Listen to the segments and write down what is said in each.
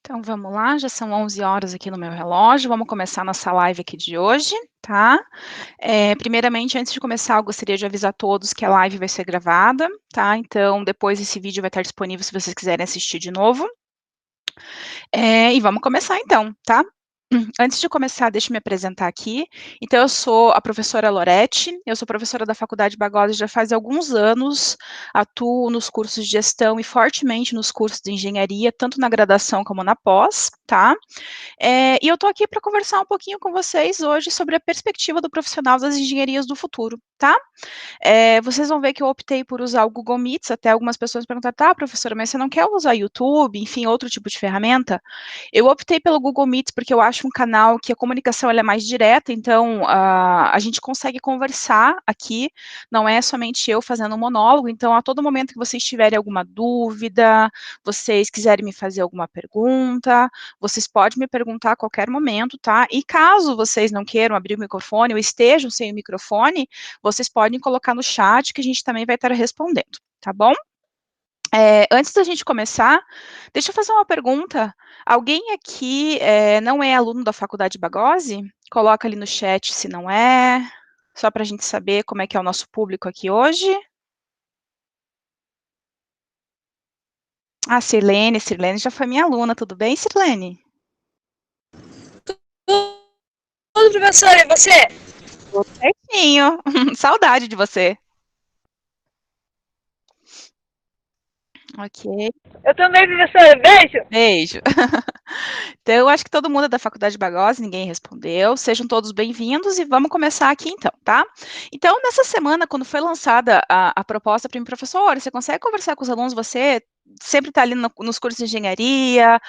Então vamos lá, já são 11 horas aqui no meu relógio, vamos começar nossa live aqui de hoje, tá? Primeiramente, antes de começar, eu gostaria de avisar a todos que a live vai ser gravada, tá? Então depois esse vídeo vai estar disponível se vocês quiserem assistir de novo. E vamos começar então, tá? Antes de começar, deixa eu me apresentar aqui. Então, eu sou a professora Lorete, eu sou professora da Faculdade Bagose já faz alguns anos, atuo nos cursos de gestão e fortemente nos cursos de engenharia, tanto na graduação como na pós, tá? E eu estou aqui para conversar um pouquinho com vocês hoje sobre a perspectiva do profissional das engenharias do futuro, tá? Vocês vão ver que eu optei por usar o Google Meets, até algumas pessoas perguntaram, tá, professora, mas você não quer usar YouTube, enfim, outro tipo de ferramenta? Eu optei pelo Google Meets porque eu acho um canal que a comunicação ela é mais direta, então a gente consegue conversar aqui, não é somente eu fazendo um monólogo, então a todo momento que vocês tiverem alguma dúvida, vocês quiserem me fazer alguma pergunta, vocês podem me perguntar a qualquer momento, tá? E caso vocês não queiram abrir o microfone ou estejam sem o microfone, vocês podem colocar no chat que a gente também vai estar respondendo, tá bom? Antes da gente começar, deixa eu fazer uma pergunta. Alguém aqui não é aluno da Faculdade Bagose? Coloca ali no chat se não é, só para a gente saber como é que é o nosso público aqui hoje. Ah, Sirlene já foi minha aluna, tudo bem, Sirlene? Tudo, professor, e você? Tudo certinho, saudade de você. Ok, Eu também, professor, beijo! beijo. Então, eu acho que todo mundo é da Faculdade Bagose, ninguém respondeu. Sejam todos bem-vindos e vamos começar aqui então, tá? Então, nessa semana, quando foi lançada a proposta para mim, professor, você consegue conversar com os alunos? Você sempre está ali nos cursos de engenharia,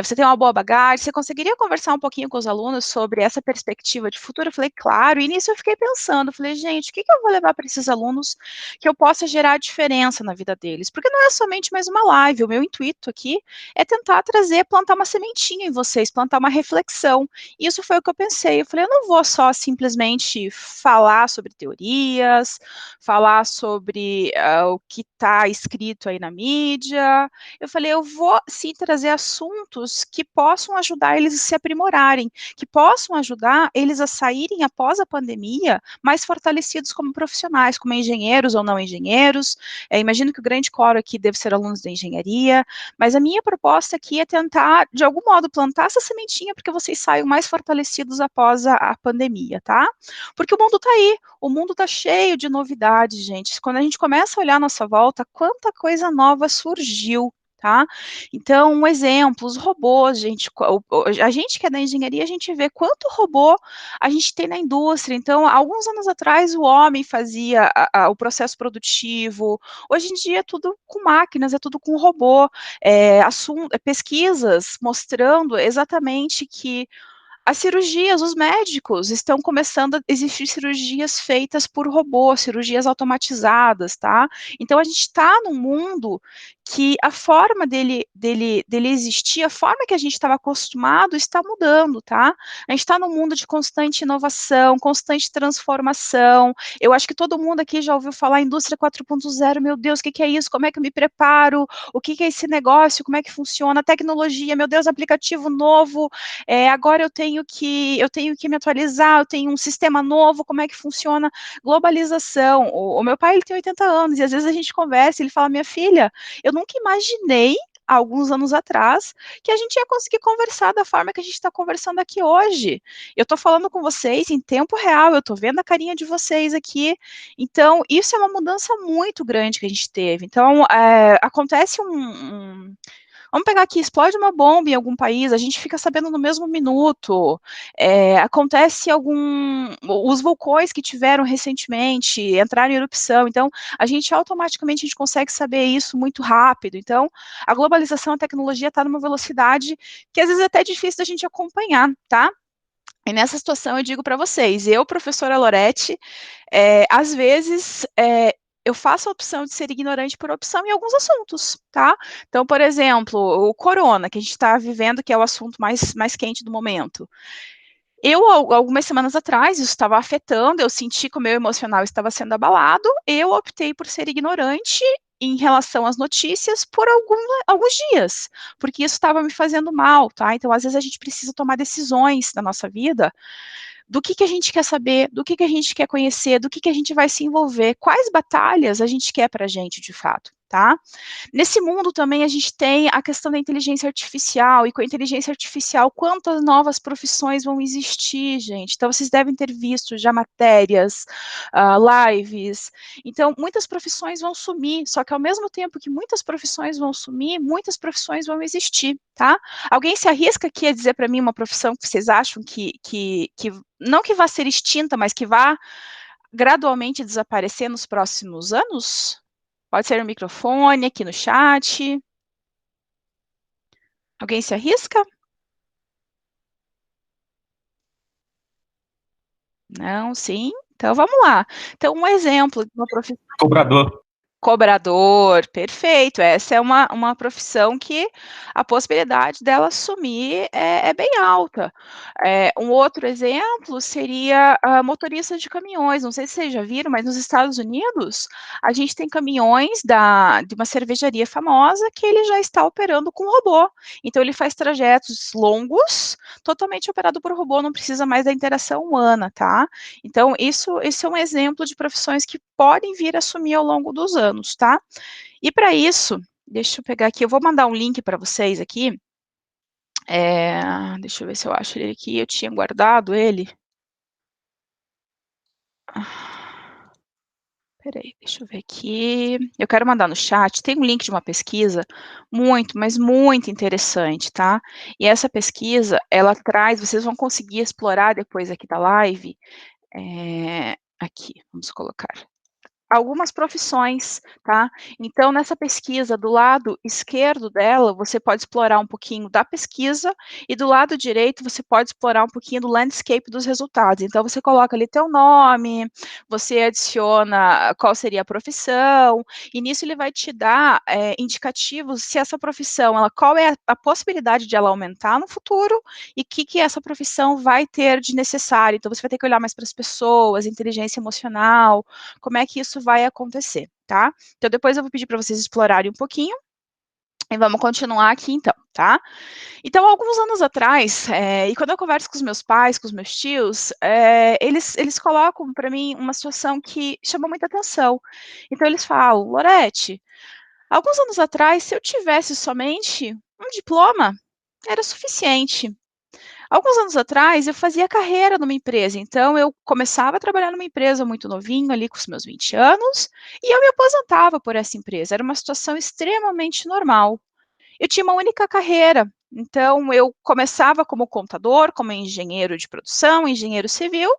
você tem uma boa bagagem, você conseguiria conversar um pouquinho com os alunos sobre essa perspectiva de futuro? Eu falei, claro, e nisso eu fiquei pensando, falei, gente, o que eu vou levar para esses alunos que eu possa gerar diferença na vida deles? Porque não é somente mais uma live, o meu intuito aqui é tentar trazer, plantar uma sementinha em vocês, plantar uma reflexão. Isso foi o que eu pensei. Eu falei, eu não vou só simplesmente falar sobre teorias, falar sobre o que está escrito aí na mídia. Eu falei, eu vou sim trazer assuntos que possam ajudar eles a se aprimorarem, que possam ajudar eles a saírem após a pandemia mais fortalecidos como profissionais, como engenheiros ou não engenheiros. Imagino que o grande coro aqui deve ser alunos da engenharia, mas a minha proposta aqui é tentar, de algum modo, plantar essa sementinha para que vocês saiam mais fortalecidos após a pandemia, tá? Porque o mundo está aí, o mundo está cheio de novidades, gente. Quando a gente começa a olhar a nossa volta, quanta coisa nova surgiu, tá? Então, um exemplo, os robôs, gente, a gente que é da engenharia, a gente vê quanto robô a gente tem na indústria. Então, alguns anos atrás, o homem fazia o processo produtivo, hoje em dia é tudo com máquinas, é tudo com robô, pesquisas mostrando exatamente que as cirurgias, os médicos estão começando a existir cirurgias feitas por robôs, cirurgias automatizadas, tá? Então a gente está num mundo que a forma dele existir, a forma que a gente estava acostumado está mudando, tá? A gente está num mundo de constante inovação, constante transformação. Eu acho que todo mundo aqui já ouviu falar indústria 4.0, meu Deus, o que é isso? Como é que eu me preparo? O que é esse negócio? Como é que funciona? Tecnologia, meu Deus, aplicativo novo, agora eu tenho que me atualizar, eu tenho um sistema novo, como é que funciona? Globalização. O meu pai ele tem 80 anos e às vezes a gente conversa e ele fala, minha filha, eu nunca imaginei há alguns anos atrás, que a gente ia conseguir conversar da forma que a gente está conversando aqui hoje. Eu estou falando com vocês em tempo real, eu estou vendo a carinha de vocês aqui. Então, isso é uma mudança muito grande que a gente teve. Então, acontece vamos pegar aqui, explode uma bomba em algum país, a gente fica sabendo no mesmo minuto. Acontece os vulcões que tiveram recentemente entraram em erupção, então automaticamente a gente consegue saber isso muito rápido. Então, a globalização, a tecnologia está numa velocidade que às vezes é até difícil da gente acompanhar, tá? E nessa situação eu digo para vocês, eu, professora Lorete, às vezes eu faço a opção de ser ignorante por opção em alguns assuntos, tá? Então, por exemplo, o corona, que a gente está vivendo, que é o assunto mais quente do momento. Algumas semanas atrás, isso estava afetando, eu senti que o meu emocional estava sendo abalado, eu optei por ser ignorante em relação às notícias por alguns dias, porque isso estava me fazendo mal, tá? Então, às vezes, a gente precisa tomar decisões na nossa vida do que a gente quer saber, do que a gente quer conhecer, do que a gente vai se envolver, quais batalhas a gente quer para a gente, de fato, tá? Nesse mundo também a gente tem a questão da inteligência artificial, e com a inteligência artificial, quantas novas profissões vão existir, gente? Então, vocês devem ter visto já matérias, lives. Então, muitas profissões vão sumir, só que ao mesmo tempo que muitas profissões vão sumir, muitas profissões vão existir, tá? Alguém se arrisca aqui a dizer para mim uma profissão que vocês acham que não que vá ser extinta, mas que vá gradualmente desaparecer nos próximos anos? Pode ser no microfone, aqui no chat. Alguém se arrisca? Não, sim? Então vamos lá. Então, um exemplo de uma profissão. Cobrador. Cobrador, perfeito. Essa é uma profissão que a possibilidade dela sumir é bem alta. Um outro exemplo seria motorista de caminhões. Não sei se vocês já viram, mas nos Estados Unidos a gente tem caminhões de uma cervejaria famosa que ele já está operando com robô. Então ele faz trajetos longos, totalmente operado por robô, não precisa mais da interação humana, tá? Então isso é um exemplo de profissões que podem vir a sumir ao longo dos anos, tá? E para isso, deixa eu pegar aqui, eu vou mandar um link para vocês aqui. Deixa eu ver se eu acho ele aqui, eu tinha guardado ele. Peraí, deixa eu ver aqui. Eu quero mandar no chat. Tem um link de uma pesquisa muito, mas muito interessante, tá? E essa pesquisa, ela traz, vocês vão conseguir explorar depois aqui da live. Aqui, vamos colocar algumas profissões, tá? Então, nessa pesquisa, do lado esquerdo dela, você pode explorar um pouquinho da pesquisa, e do lado direito, você pode explorar um pouquinho do landscape dos resultados. Então, você coloca ali teu nome, você adiciona qual seria a profissão, e nisso ele vai te dar indicativos se essa profissão, qual é a possibilidade de ela aumentar no futuro, e o que essa profissão vai ter de necessário. Então, você vai ter que olhar mais para as pessoas, inteligência emocional, como é que isso vai acontecer, tá? Então, depois eu vou pedir para vocês explorarem um pouquinho, e vamos continuar aqui então, tá? Então, alguns anos atrás, e quando eu converso com os meus pais, com os meus tios, eles colocam para mim uma situação que chama muita atenção. Então, eles falam, Lorete, alguns anos atrás, se eu tivesse somente um diploma, era suficiente. Alguns anos atrás, eu fazia carreira numa empresa, então eu começava a trabalhar numa empresa muito novinho, ali com os meus 20 anos, e eu me aposentava por essa empresa. Era uma situação extremamente normal. Eu tinha uma única carreira, então eu começava como contador, como engenheiro de produção, engenheiro civil,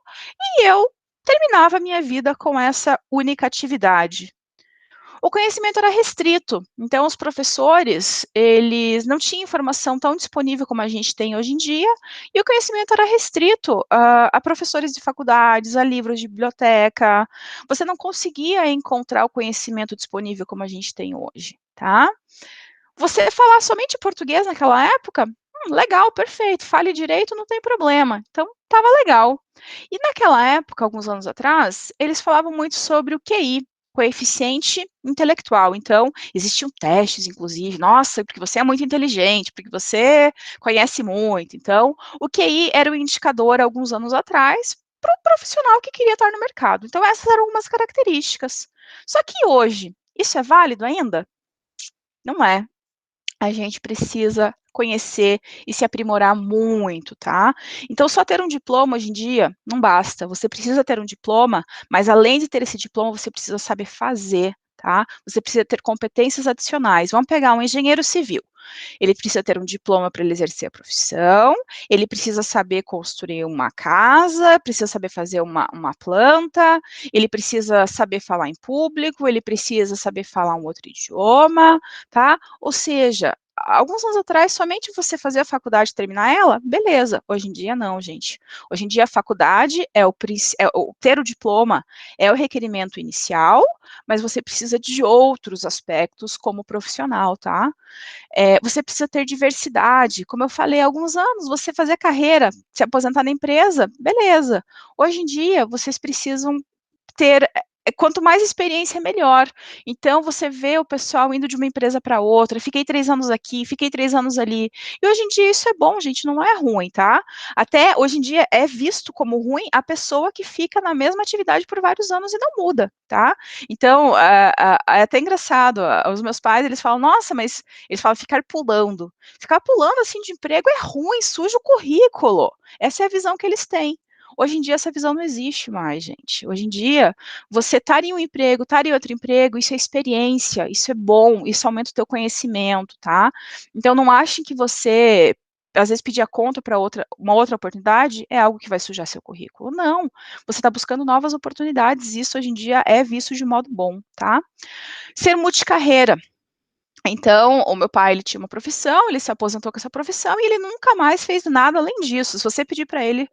e eu terminava a minha vida com essa única atividade. O conhecimento era restrito, então os professores, eles não tinham informação tão disponível como a gente tem hoje em dia, e o conhecimento era restrito a professores de faculdades, a livros de biblioteca. Você não conseguia encontrar o conhecimento disponível como a gente tem hoje, tá? Você falar somente português naquela época, legal, perfeito, fale direito, não tem problema. Então, estava legal. E naquela época, alguns anos atrás, eles falavam muito sobre o QI, coeficiente intelectual. Então, existiam testes, inclusive, nossa, porque você é muito inteligente, porque você conhece muito. Então, o QI era o indicador, alguns anos atrás, para o profissional que queria estar no mercado. Então, essas eram algumas características. Só que hoje, isso é válido ainda? Não é. A gente precisa conhecer e se aprimorar muito, tá? Então, só ter um diploma hoje em dia não basta. Você precisa ter um diploma, mas além de ter esse diploma, você precisa saber fazer, tá? Você precisa ter competências adicionais. Vamos pegar um engenheiro civil. Ele precisa ter um diploma para ele exercer a profissão, ele precisa saber construir uma casa, precisa saber fazer uma planta, ele precisa saber falar em público, ele precisa saber falar um outro idioma, tá? Ou seja, alguns anos atrás, somente você fazer a faculdade e terminar ela, beleza. Hoje em dia, não, gente. Hoje em dia, a faculdade ter o diploma é o requerimento inicial, mas você precisa de outros aspectos como profissional, tá? Você precisa ter diversidade. Como eu falei, há alguns anos, você fazer carreira, se aposentar na empresa, beleza. Hoje em dia, vocês precisam ter quanto mais experiência, melhor. Então, você vê o pessoal indo de uma empresa para outra, fiquei 3 anos aqui, fiquei 3 anos ali. E hoje em dia isso é bom, gente, não é ruim, tá? Até hoje em dia é visto como ruim a pessoa que fica na mesma atividade por vários anos e não muda, tá? Então, é até engraçado, os meus pais, eles falam, nossa, mas eles falam ficar pulando. Ficar pulando assim de emprego é ruim, suja o currículo. Essa é a visão que eles têm. Hoje em dia essa visão não existe mais, gente. Hoje em dia, você estar em um emprego, estar em outro emprego, isso é experiência, isso é bom, isso aumenta o teu conhecimento, tá? Então não achem que você, às vezes, pedir a conta para uma outra oportunidade é algo que vai sujar seu currículo. Não, você está buscando novas oportunidades, isso hoje em dia é visto de modo bom, tá? Ser multicarreira. Então, o meu pai, ele tinha uma profissão, ele se aposentou com essa profissão e ele nunca mais fez nada além disso. Se você pedir para ele,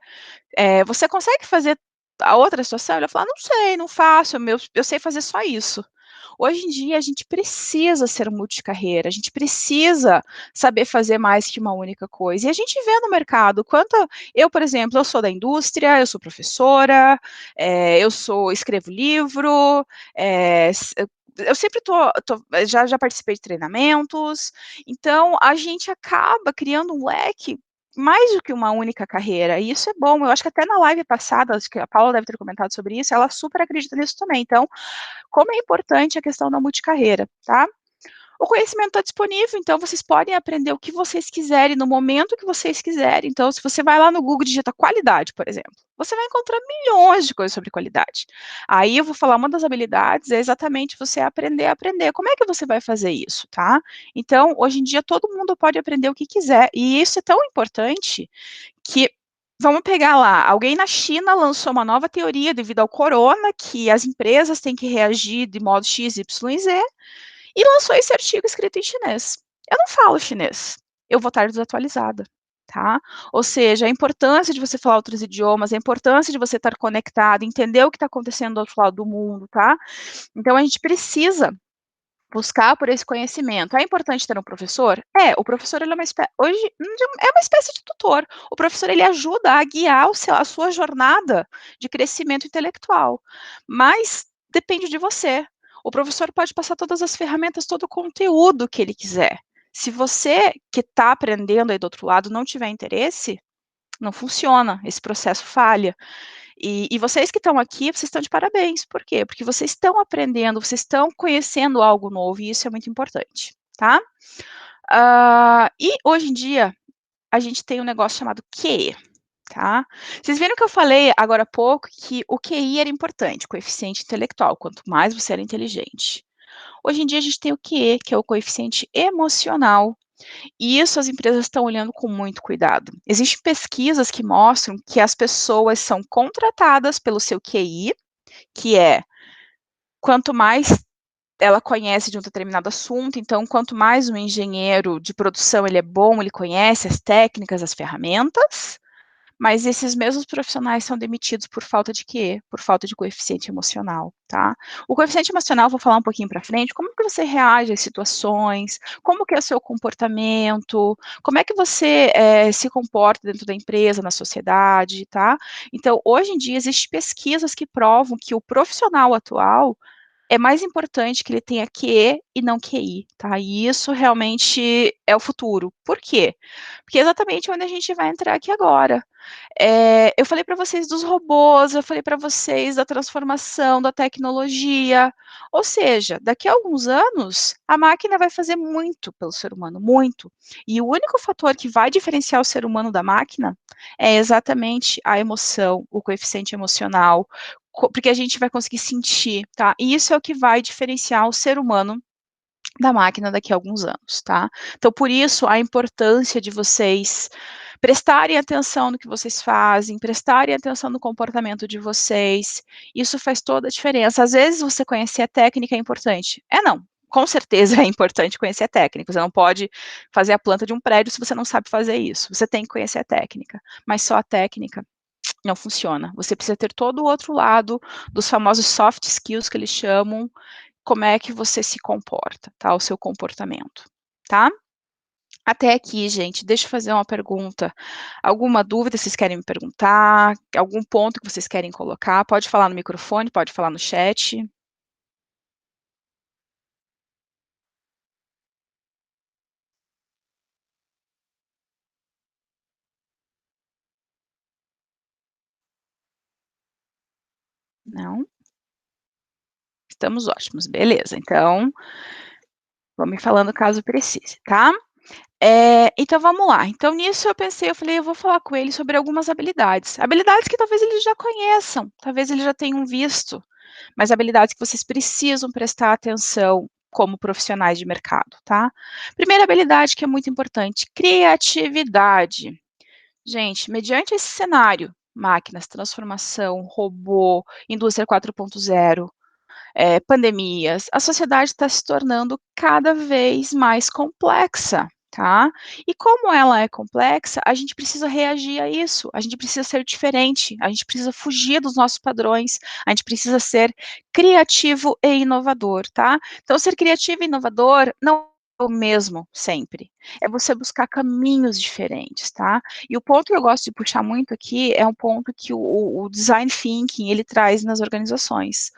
você consegue fazer a outra situação? Ele vai falar, não sei, não faço, eu sei fazer só isso. Hoje em dia, a gente precisa ser multicarreira, a gente precisa saber fazer mais que uma única coisa. E a gente vê no mercado quanto. Eu, por exemplo, eu sou da indústria, eu sou professora, escrevo livro, eu sempre já participei de treinamentos, então a gente acaba criando um leque mais do que uma única carreira, e isso é bom. Eu acho que até na live passada, acho que a Paula deve ter comentado sobre isso, ela super acredita nisso também. Então, como é importante a questão da multicarreira, tá? O conhecimento está disponível, então vocês podem aprender o que vocês quiserem, no momento que vocês quiserem. Então, se você vai lá no Google e digita qualidade, por exemplo, você vai encontrar milhões de coisas sobre qualidade. Aí eu vou falar, uma das habilidades é exatamente você aprender a aprender. Como é que você vai fazer isso, tá? Então, hoje em dia, todo mundo pode aprender o que quiser, e isso é tão importante que, vamos pegar lá, alguém na China lançou uma nova teoria devido ao corona, que as empresas têm que reagir de modo X, Y e Z, e lançou esse artigo escrito em chinês. Eu não falo chinês, eu vou estar desatualizada, tá? Ou seja, a importância de você falar outros idiomas, a importância de você estar conectado, entender o que está acontecendo do outro lado do mundo, tá? Então a gente precisa buscar por esse conhecimento. É importante ter um professor? O professor, ele é hoje é uma espécie de tutor. O professor, ele ajuda a guiar a sua jornada de crescimento intelectual, mas depende de você. O professor pode passar todas as ferramentas, todo o conteúdo que ele quiser. Se você que está aprendendo aí do outro lado não tiver interesse, não funciona, esse processo falha. E vocês que estão aqui, vocês estão de parabéns. Por quê? Porque vocês estão aprendendo, vocês estão conhecendo algo novo, e isso é muito importante, tá? E hoje em dia, a gente tem um negócio chamado QE, tá? Vocês viram que eu falei agora há pouco que o QI era importante, coeficiente intelectual, quanto mais você era inteligente. Hoje em dia, a gente tem o QE, que é o coeficiente emocional, e isso as empresas estão olhando com muito cuidado. Existem pesquisas que mostram que as pessoas são contratadas pelo seu QI, que é quanto mais ela conhece de um determinado assunto, então quanto mais um engenheiro de produção ele é bom, ele conhece as técnicas, as ferramentas, mas esses mesmos profissionais são demitidos por falta de quê? Por falta de coeficiente emocional, tá? O coeficiente emocional, vou falar um pouquinho para frente, como que você reage às situações, como que é o seu comportamento, como é que você se comporta dentro da empresa, na sociedade, tá? Então, hoje em dia, existem pesquisas que provam que o profissional atual é mais importante que ele tenha QE e não QI, tá? E isso realmente é o futuro. Por quê? Porque é exatamente onde a gente vai entrar aqui agora. Eu falei para vocês dos robôs, eu falei para vocês da transformação, da tecnologia. Ou seja, daqui a alguns anos, a máquina vai fazer muito pelo ser humano, muito. E o único fator que vai diferenciar o ser humano da máquina é exatamente a emoção, o coeficiente emocional, porque a gente vai conseguir sentir, tá? E isso é o que vai diferenciar o ser humano da máquina daqui a alguns anos, tá? Então, por isso, a importância de vocês prestarem atenção no que vocês fazem, prestarem atenção no comportamento de vocês, isso faz toda a diferença. Às vezes, você conhecer a técnica é importante. Não, com certeza é importante conhecer a técnica, você não pode fazer a planta de um prédio se você não sabe fazer isso, você tem que conhecer a técnica, mas só a técnica não funciona. Você precisa ter todo o outro lado dos famosos soft skills que eles chamam, como é que você se comporta, tá? O seu comportamento, tá? Até aqui, gente, deixa eu fazer uma pergunta. Alguma dúvida vocês querem me perguntar? Algum ponto que vocês querem colocar? Pode falar no microfone, pode falar no chat. Não? Estamos ótimos, beleza. Então, vão me falando caso precise, tá? Então vamos lá. Então nisso eu pensei, eu falei, eu vou falar com ele sobre algumas habilidades. Habilidades que talvez eles já conheçam, talvez eles já tenham visto, mas habilidades que vocês precisam prestar atenção como profissionais de mercado, tá? Primeira habilidade que é muito importante, criatividade. Gente, mediante esse cenário, máquinas, transformação, robô, indústria 4.0, pandemias, a sociedade está se tornando cada vez mais complexa, tá? E como ela é complexa, a gente precisa reagir a isso, a gente precisa ser diferente, a gente precisa fugir dos nossos padrões, a gente precisa ser criativo e inovador, tá? Então, ser criativo e inovador não é o mesmo sempre, é você buscar caminhos diferentes, tá? E o ponto que eu gosto de puxar muito aqui é um ponto que o design thinking ele traz nas organizações.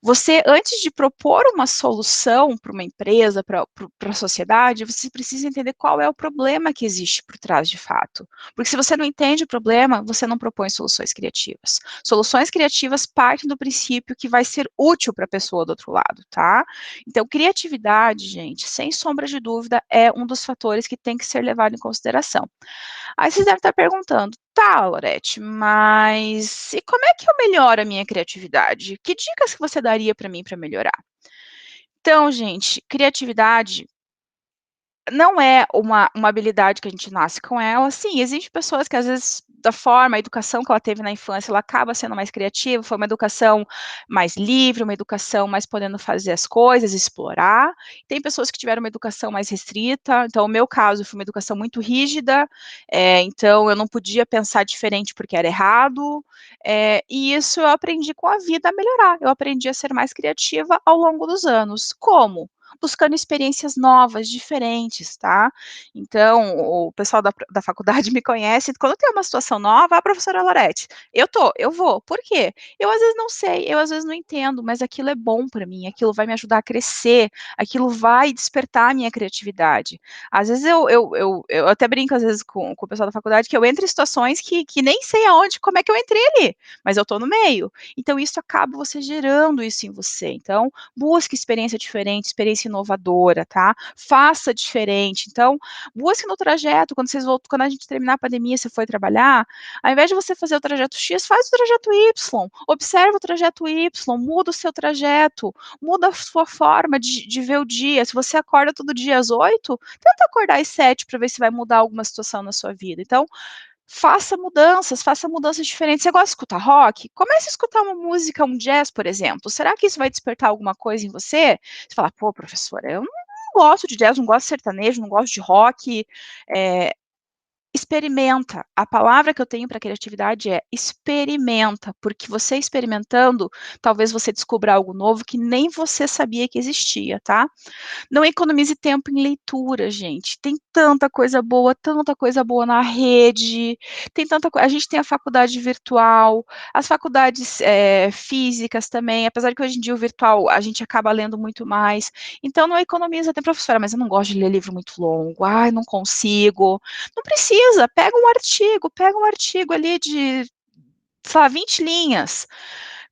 Você, antes de propor uma solução para uma empresa, para a sociedade, você precisa entender qual é o problema que existe por trás de fato. Porque se você não entende o problema, você não propõe soluções criativas. Soluções criativas partem do princípio que vai ser útil para a pessoa do outro lado, tá? Então, criatividade, gente, sem sombra de dúvida, é um dos fatores que tem que ser levado em consideração. Aí vocês devem estar perguntando, tá, Lorete, mas e como é que eu melhoro a minha criatividade? Que dicas que você daria para mim para melhorar? Então, gente, criatividade não é uma habilidade que a gente nasce com ela. Sim, existem pessoas que às vezes da forma, a educação que ela teve na infância, ela acaba sendo mais criativa, foi uma educação mais livre, uma educação mais podendo fazer as coisas, explorar. Tem pessoas que tiveram uma educação mais restrita, então o meu caso foi uma educação muito rígida, então eu não podia pensar diferente porque era errado, e isso eu aprendi com a vida a melhorar, eu aprendi a ser mais criativa ao longo dos anos. Como? Buscando experiências novas, diferentes, tá? Então, o pessoal da faculdade me conhece, quando tem uma situação nova, professora Lorete, eu vou. Por quê? Eu às vezes não sei, eu às vezes não entendo, mas aquilo é bom para mim, aquilo vai me ajudar a crescer, aquilo vai despertar a minha criatividade. Às vezes eu até brinco, às vezes, com o pessoal da faculdade, que eu entro em situações que nem sei aonde, como é que eu entrei ali, mas eu estou no meio. Então, isso acaba você gerando isso em você. Então, busque experiência diferente, experiência inovadora, tá? Faça diferente. Então, busque no trajeto, quando a gente terminar a pandemia, você foi trabalhar, ao invés de você fazer o trajeto X, faz o trajeto Y, observa o trajeto Y, muda o seu trajeto, muda a sua forma de ver o dia. Se você acorda todo dia às 8, tenta acordar às 7 para ver se vai mudar alguma situação na sua vida. Então, faça mudanças diferentes. Você gosta de escutar rock? Comece a escutar uma música, um jazz, por exemplo. Será que isso vai despertar alguma coisa em você? Você fala, pô, professora, eu não gosto de jazz, não gosto de sertanejo, não gosto de rock. É, experimenta. A palavra que eu tenho para criatividade é experimenta, porque você experimentando, talvez você descubra algo novo que nem você sabia que existia, tá? Não economize tempo em leitura, gente. Tem tanta coisa boa na rede, tem tanta coisa. A gente tem a faculdade virtual, as faculdades físicas também, apesar que hoje em dia o virtual a gente acaba lendo muito mais. Então não economiza tempo, professora, mas eu não gosto de ler livro muito longo, ai, não consigo. Não precisa, pega um artigo ali de, sei lá, 20 linhas.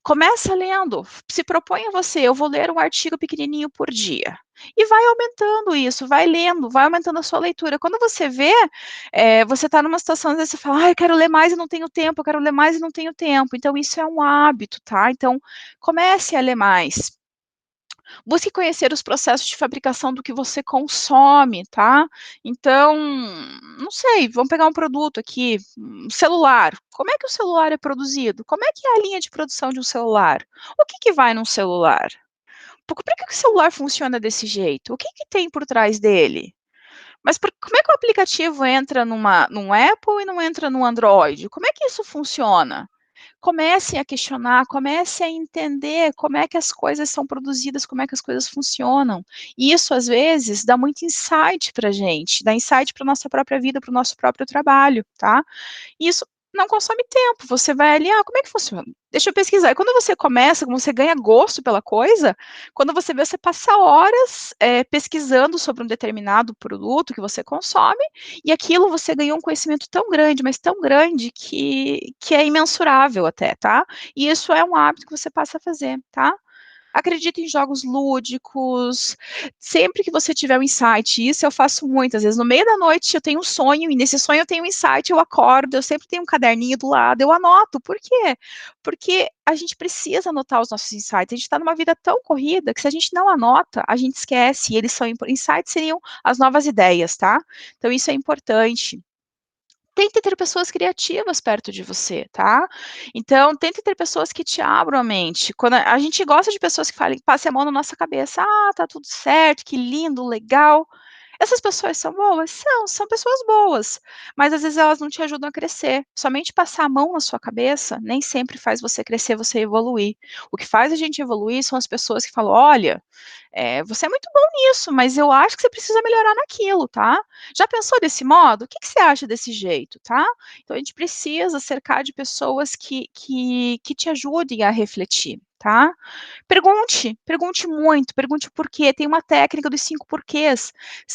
Começa lendo, se propõe a você, eu vou ler um artigo pequenininho por dia. E vai aumentando isso, vai lendo, vai aumentando a sua leitura. Quando você vê, você está numa situação, às vezes você fala, eu quero ler mais e não tenho tempo, eu quero ler mais e não tenho tempo. Então, isso é um hábito, tá? Então, comece a ler mais. Busque conhecer os processos de fabricação do que você consome, tá? Então, não sei, vamos pegar um produto aqui, um celular. Como é que o celular é produzido? Como é que é a linha de produção de um celular? O que que vai num celular? Por que que o celular funciona desse jeito? O que que tem por trás dele? Mas como é que o aplicativo entra num Apple e não entra no Android? Como é que isso funciona? comecem a questionar, comecem a entender como é que as coisas são produzidas, como é que as coisas funcionam. E isso, às vezes, dá muito insight para a gente, dá insight para a nossa própria vida, para o nosso próprio trabalho, tá? E isso não consome tempo, você vai ali, como é que funciona? Deixa eu pesquisar. E quando você começa, quando você ganha gosto pela coisa, quando você vê, você passa horas pesquisando sobre um determinado produto que você consome, e aquilo você ganhou um conhecimento tão grande, mas tão grande, que é imensurável até, tá? E isso é um hábito que você passa a fazer, tá? Acredita em jogos lúdicos, sempre que você tiver um insight, isso eu faço muitas vezes, no meio da noite eu tenho um sonho, e nesse sonho eu tenho um insight, eu acordo, eu sempre tenho um caderninho do lado, eu anoto, por quê? Porque a gente precisa anotar os nossos insights, a gente está numa vida tão corrida, que se a gente não anota, a gente esquece, e eles são, insights seriam as novas ideias, tá? Então isso é importante. Tente ter pessoas criativas perto de você, tá? Então, tente ter pessoas que te abram a mente. Quando a gente gosta de pessoas que falem, passem a mão na nossa cabeça, tá tudo certo, que lindo, legal. Essas pessoas são boas? São pessoas boas, mas às vezes elas não te ajudam a crescer. Somente passar a mão na sua cabeça nem sempre faz você crescer, você evoluir. O que faz a gente evoluir são as pessoas que falam, olha, você é muito bom nisso, mas eu acho que você precisa melhorar naquilo, tá? Já pensou desse modo? O que você acha desse jeito, tá? Então a gente precisa cercar de pessoas que te ajudem a refletir, tá? Pergunte muito, pergunte o porquê. Tem uma técnica dos 5 porquês.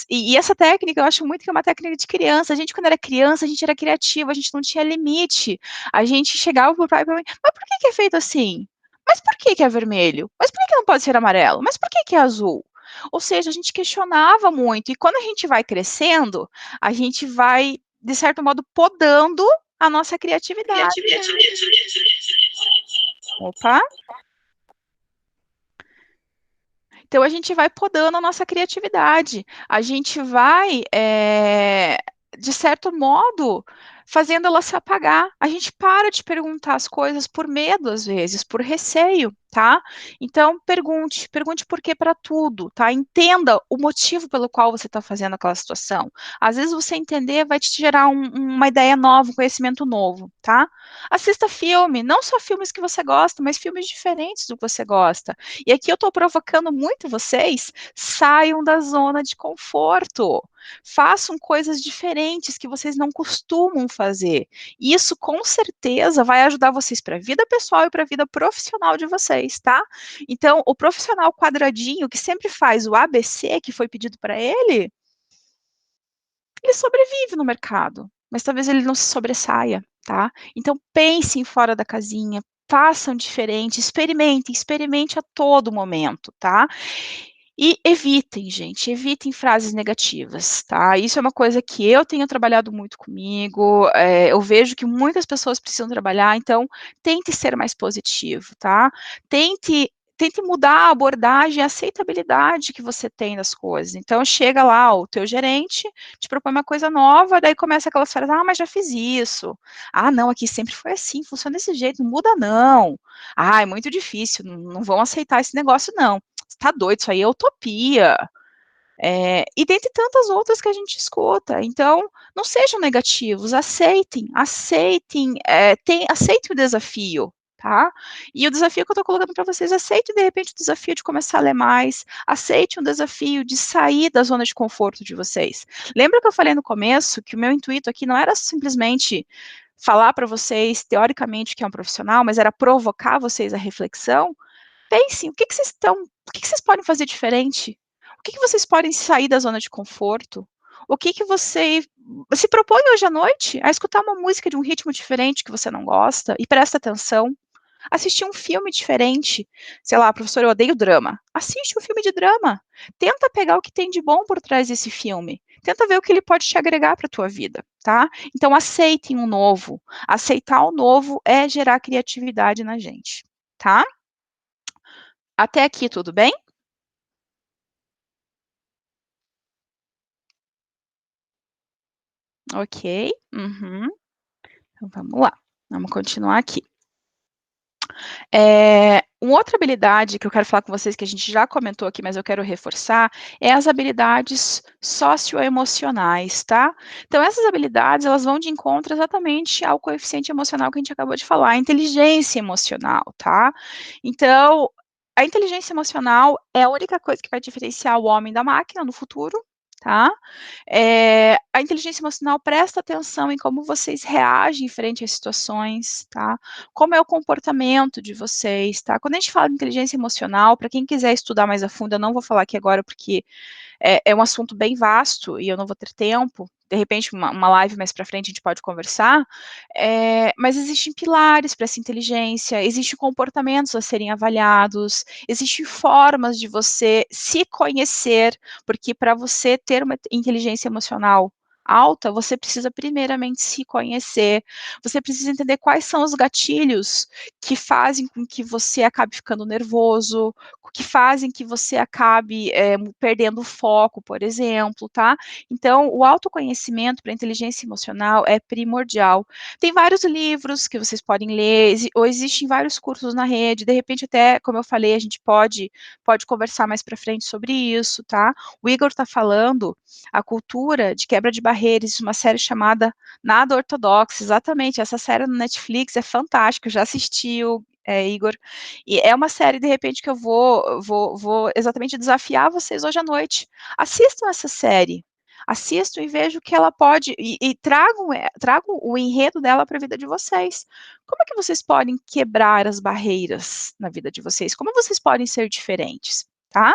E essa técnica eu acho muito que é uma técnica de criança. A gente, quando era criança, a gente era criativa, a gente não tinha limite. A gente chegava pro pai e pra mãe, mas por que é feito assim? Mas por que é vermelho? Mas por que não pode ser amarelo? Mas por que é azul? Ou seja, a gente questionava muito. E quando a gente vai crescendo, a gente vai, de certo modo, podando a nossa criatividade. Opa! Então a gente vai podando a nossa criatividade, a gente vai, de certo modo, fazendo ela se apagar. A gente para de perguntar as coisas por medo, às vezes, por receio, tá? Então pergunte por que para tudo, tá? Entenda o motivo pelo qual você está fazendo aquela situação. Às vezes você entender vai te gerar uma ideia nova, um conhecimento novo, tá? Assista filme, não só filmes que você gosta, mas filmes diferentes do que você gosta. E aqui eu estou provocando muito vocês, saiam da zona de conforto. Façam coisas diferentes que vocês não costumam fazer. Isso com certeza vai ajudar vocês para a vida pessoal e para a vida profissional de vocês, tá? Então, o profissional quadradinho que sempre faz o ABC que foi pedido para ele sobrevive no mercado, mas talvez ele não se sobressaia, tá? Então pensem fora da casinha, façam diferente, experimente a todo momento, tá? E evitem, gente, evitem frases negativas, tá? Isso é uma coisa que eu tenho trabalhado muito comigo, eu vejo que muitas pessoas precisam trabalhar, então tente ser mais positivo, tá? Tente mudar a abordagem, a aceitabilidade que você tem das coisas. Então chega lá o teu gerente, te propõe uma coisa nova, daí começa aquelas frases, mas já fiz isso. Não, aqui sempre foi assim, funciona desse jeito, não muda não. É muito difícil, não vão aceitar esse negócio não. Você tá doido, isso aí é utopia. E dentre tantas outras que a gente escuta. Então, não sejam negativos, aceitem o desafio, tá? E o desafio que eu estou colocando para vocês, aceite de repente o desafio de começar a ler mais, aceite um desafio de sair da zona de conforto de vocês. Lembra que eu falei no começo que o meu intuito aqui não era simplesmente falar para vocês, teoricamente, que é um profissional, mas era provocar vocês a reflexão? Pensem, o que vocês podem fazer diferente? O que vocês podem sair da zona de conforto? O que você se propõe hoje à noite a escutar uma música de um ritmo diferente que você não gosta e presta atenção? Assistir um filme diferente. Sei lá, professor, eu odeio drama. Assiste um filme de drama. Tenta pegar o que tem de bom por trás desse filme. Tenta ver o que ele pode te agregar para a tua vida, tá? Então aceitem o novo. Aceitar o novo é gerar criatividade na gente, tá? Até aqui tudo bem? Ok. Uhum. Então vamos lá. Vamos continuar aqui. Uma outra habilidade que eu quero falar com vocês, que a gente já comentou aqui, mas eu quero reforçar, é as habilidades socioemocionais, tá? Então essas habilidades, elas vão de encontro exatamente ao coeficiente emocional que a gente acabou de falar, a inteligência emocional, tá? Então, a inteligência emocional é a única coisa que vai diferenciar o homem da máquina no futuro, tá? A inteligência emocional presta atenção em como vocês reagem frente às situações, tá? Como é o comportamento de vocês, tá? Quando a gente fala de inteligência emocional, para quem quiser estudar mais a fundo, eu não vou falar aqui agora porque é um assunto bem vasto e eu não vou ter tempo. De repente, uma live mais para frente a gente pode conversar, mas existem pilares para essa inteligência, existem comportamentos a serem avaliados, existem formas de você se conhecer, porque para você ter uma inteligência emocional alta, você precisa primeiramente se conhecer, você precisa entender quais são os gatilhos que fazem com que você acabe ficando nervoso, que fazem que você acabe perdendo o foco, por exemplo, tá? Então, o autoconhecimento para a inteligência emocional é primordial. Tem vários livros que vocês podem ler, ou existem vários cursos na rede, de repente até, como eu falei, a gente pode conversar mais para frente sobre isso, tá? O Igor está falando a cultura de quebra de barreiras, uma série chamada Nada Ortodoxa, exatamente, essa série no Netflix é fantástica, eu já assisti, Igor, e é uma série, de repente, que eu vou exatamente desafiar vocês hoje à noite. Assistam essa série. Assistam e vejam que ela pode, e tragam o enredo dela para a vida de vocês. Como é que vocês podem quebrar as barreiras na vida de vocês? Como vocês podem ser diferentes, tá?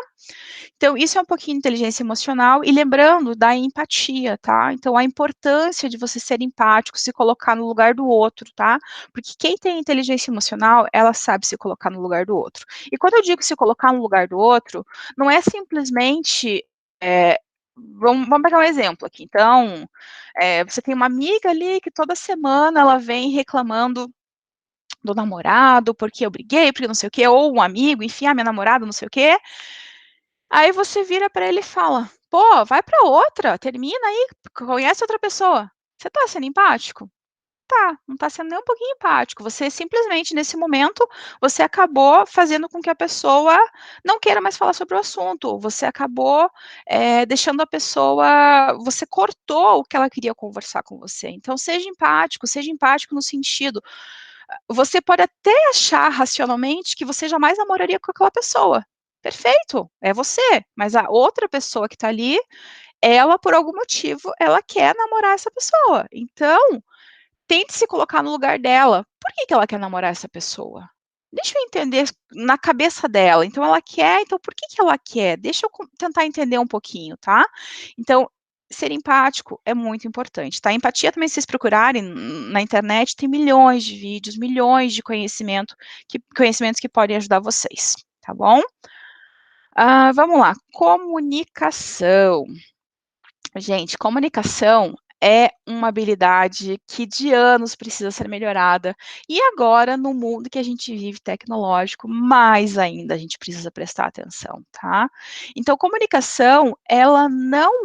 Então, isso é um pouquinho de inteligência emocional, e lembrando da empatia, tá? Então, a importância de você ser empático, se colocar no lugar do outro, tá? Porque quem tem inteligência emocional, ela sabe se colocar no lugar do outro. E quando eu digo se colocar no lugar do outro, não é simplesmente. Vamos pegar um exemplo aqui. Então, você tem uma amiga ali que toda semana ela vem reclamando do namorado, porque eu briguei, porque não sei o quê, ou um amigo, enfim, a minha namorada, não sei o quê. Aí você vira para ele e fala: "Pô, vai para outra, termina aí, conhece outra pessoa". Você tá sendo empático? Tá, não tá sendo nem um pouquinho empático. Você simplesmente, nesse momento, você acabou fazendo com que a pessoa não queira mais falar sobre o assunto. Você acabou, deixando a pessoa, você cortou o que ela queria conversar com você. Então seja empático no sentido, você pode até achar racionalmente que você jamais namoraria com aquela pessoa. Perfeito, é você, mas a outra pessoa que está ali, ela, por algum motivo, ela quer namorar essa pessoa. Então, tente se colocar no lugar dela. Por que que ela quer namorar essa pessoa? Deixa eu entender na cabeça dela. Então ela quer, então por que que ela quer? Deixa eu tentar entender um pouquinho, tá? Então, ser empático é muito importante, tá? Empatia também, se vocês procurarem na internet, tem milhões de vídeos, milhões de conhecimentos que podem ajudar vocês, tá bom? Vamos lá, comunicação. Gente, comunicação é uma habilidade que de anos precisa ser melhorada, e agora no mundo que a gente vive tecnológico, mais ainda a gente precisa prestar atenção, tá? Então comunicação, ela não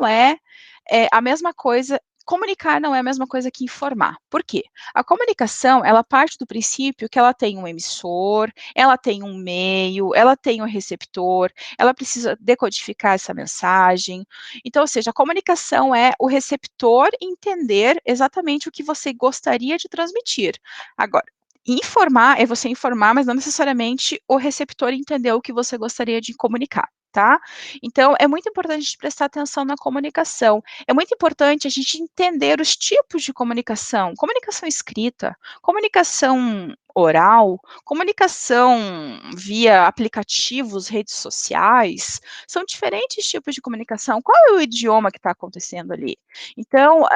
a mesma coisa, comunicar não é a mesma coisa que informar. Por quê? A comunicação, ela parte do princípio que ela tem um emissor, ela tem um meio, ela tem um receptor, ela precisa decodificar essa mensagem. Então, ou seja, a comunicação é o receptor entender exatamente o que você gostaria de transmitir. Agora, informar é você informar, mas não necessariamente o receptor entender o que você gostaria de comunicar, tá? Então, é muito importante a gente prestar atenção na comunicação. É muito importante a gente entender os tipos de comunicação: comunicação escrita, comunicação oral, comunicação via aplicativos, redes sociais, são diferentes tipos de comunicação. Qual é o idioma que está acontecendo ali? Então,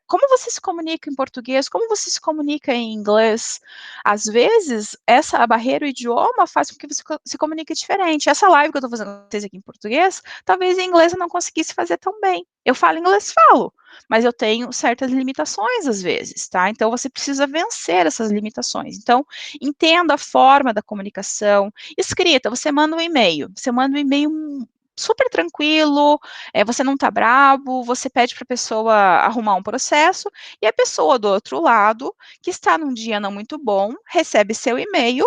como você se comunica em português? Como você se comunica em inglês? Às vezes, essa barreira, o idioma, faz com que você se comunique diferente. Essa live que eu estou fazendo com vocês aqui em português, talvez em inglês eu não conseguisse fazer tão bem. Eu falo inglês, falo, mas eu tenho certas limitações às vezes, tá? Então, você precisa vencer essas limitações. Então, entenda a forma da comunicação. Escrita, você manda um e-mail, super tranquilo, você não está brabo, você pede para a pessoa arrumar um processo, e a pessoa do outro lado, que está num dia não muito bom, recebe seu e-mail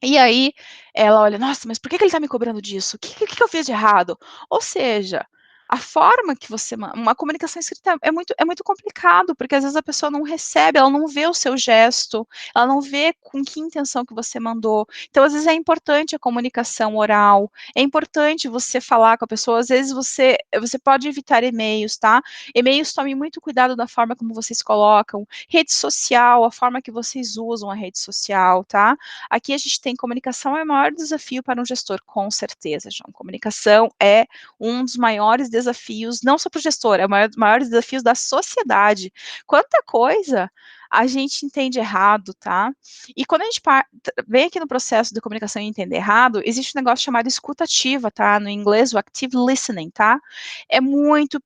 E aí ela olha, nossa, mas por que ele está me cobrando disso? O que eu fiz de errado? Ou seja, a forma que você. Uma comunicação escrita é muito complicado, porque às vezes a pessoa não recebe, ela não vê o seu gesto, ela não vê com que intenção que você mandou. Então, às vezes, é importante a comunicação oral, é importante você falar com a pessoa, às vezes você pode evitar e-mails, tá? E-mails, tome muito cuidado da forma como vocês colocam. Rede social, a forma que vocês usam a rede social, tá? Aqui a gente tem comunicação é o maior desafio para um gestor, com certeza, João. Comunicação é um dos maiores desafios, não só para o gestor, é o maior desafios da sociedade. Quanta coisa a gente entende errado, tá? E quando a gente vem aqui no processo de comunicação e entender errado, existe um negócio chamado escuta ativa, tá? No inglês, o active listening, tá? É muito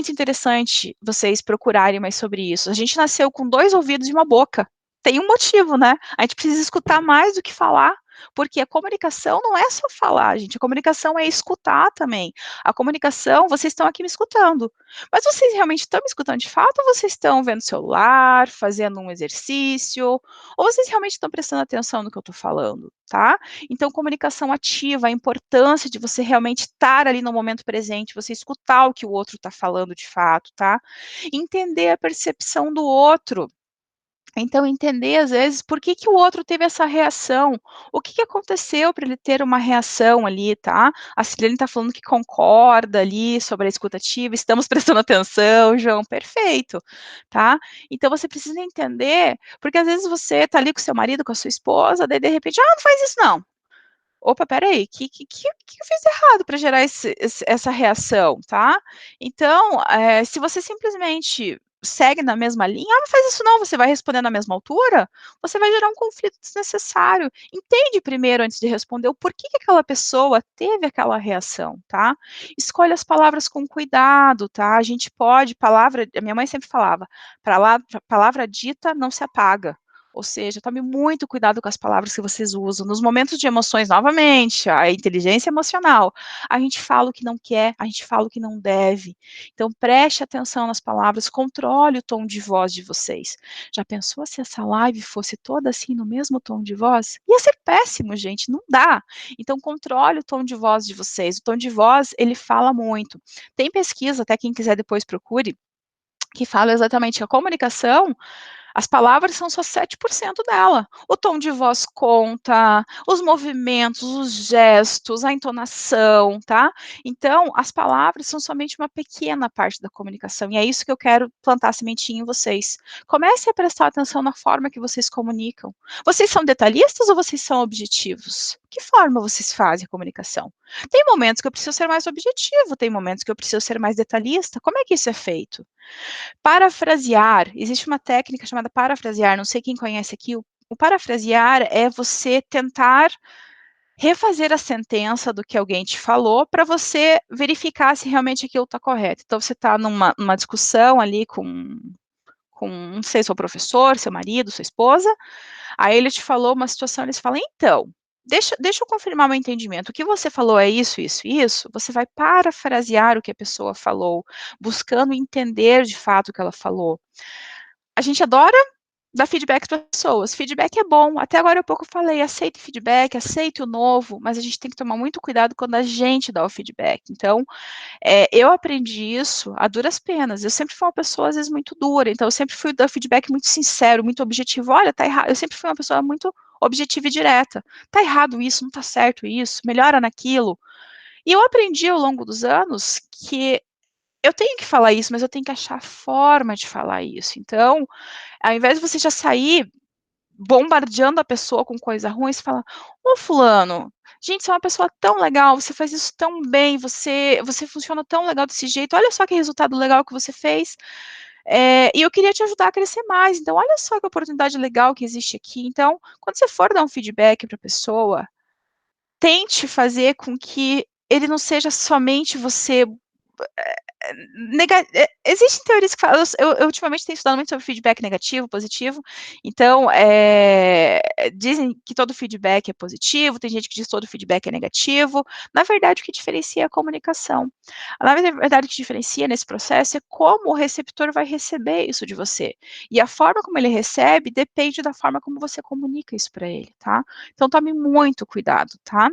interessante vocês procurarem mais sobre isso. A gente nasceu com 2 ouvidos e uma boca. Tem um motivo, né? A gente precisa escutar mais do que falar, porque a comunicação não é só falar, gente. A comunicação é escutar também. A comunicação, vocês estão aqui me escutando. Mas vocês realmente estão me escutando de fato ou vocês estão vendo o celular, fazendo um exercício? Ou vocês realmente estão prestando atenção no que eu estou falando, tá? Então, comunicação ativa, a importância de você realmente estar ali no momento presente, você escutar o que o outro está falando de fato, tá? Entender a percepção do outro. Então, entender, às vezes, por que, que o outro teve essa reação, o que, que aconteceu para ele ter uma reação ali, tá? A Cilene está falando que concorda ali sobre a escutativa, estamos prestando atenção, João, perfeito, tá? Então, você precisa entender, porque às vezes você está ali com seu marido, com a sua esposa, daí de repente, não faz isso não. Opa, peraí, que eu fiz errado para gerar essa reação, tá? Então, se você simplesmente segue na mesma linha, não faz isso não, você vai responder na mesma altura, você vai gerar um conflito desnecessário. Entende primeiro, antes de responder, o porquê que aquela pessoa teve aquela reação, tá? Escolha as palavras com cuidado, tá? A gente pode, a minha mãe sempre falava, palavra dita não se apaga. Ou seja, tome muito cuidado com as palavras que vocês usam. Nos momentos de emoções, novamente, a inteligência emocional, a gente fala o que não quer, a gente fala o que não deve. Então, preste atenção nas palavras, controle o tom de voz de vocês. Já pensou se essa live fosse toda assim, no mesmo tom de voz? Ia ser péssimo, gente, não dá. Então, controle o tom de voz de vocês. O tom de voz, ele fala muito. Tem pesquisa, até quem quiser depois procure, que fala exatamente que a comunicação, as palavras são só 7% dela. O tom de voz conta, os movimentos, os gestos, a entonação, tá? Então, as palavras são somente uma pequena parte da comunicação, e é isso que eu quero plantar a sementinha em vocês. Comece a prestar atenção na forma que vocês comunicam. Vocês são detalhistas ou vocês são objetivos? Que forma vocês fazem a comunicação? Tem momentos que eu preciso ser mais objetivo, tem momentos que eu preciso ser mais detalhista. Como é que isso é feito? Parafrasear, existe uma técnica chamada parafrasear, não sei quem conhece aqui, o parafrasear é você tentar refazer a sentença do que alguém te falou para você verificar se realmente aquilo está correto. Então, você está numa discussão ali com, não sei, seu professor, seu marido, sua esposa, aí ele te falou uma situação, ele fala, então, deixa eu confirmar meu entendimento, o que você falou é isso, isso, isso, você vai parafrasear o que a pessoa falou, buscando entender de fato o que ela falou. A gente adora dar feedback para as pessoas, feedback é bom, até agora há pouco eu falei, aceite feedback, aceite o novo, mas a gente tem que tomar muito cuidado quando a gente dá o feedback, então, eu aprendi isso a duras penas. Eu sempre fui uma pessoa, às vezes, muito dura. Então, eu sempre fui dar feedback muito sincero, muito objetivo. Olha, tá errado. Eu sempre fui uma pessoa muito objetiva e direta. Tá errado isso, não tá certo isso, melhora naquilo. E eu aprendi ao longo dos anos que eu tenho que falar isso, mas eu tenho que achar a forma de falar isso. Então, ao invés de você já sair bombardeando a pessoa com coisa ruim, você fala: "Ô fulano, gente, você é uma pessoa tão legal, você faz isso tão bem, você funciona tão legal desse jeito, olha só que resultado legal que você fez, e eu queria te ajudar a crescer mais, então olha só que oportunidade legal que existe aqui". Então, quando você for dar um feedback para a pessoa, tente fazer com que ele não seja somente você Existem teorias que falam, eu ultimamente tenho estudado muito sobre feedback negativo, positivo, então, dizem que todo feedback é positivo, tem gente que diz que todo feedback é negativo, na verdade o que diferencia é a comunicação. Na verdade o que diferencia nesse processo é como o receptor vai receber isso de você, e a forma como ele recebe depende da forma como você comunica isso para ele, tá? Então tome muito cuidado, tá?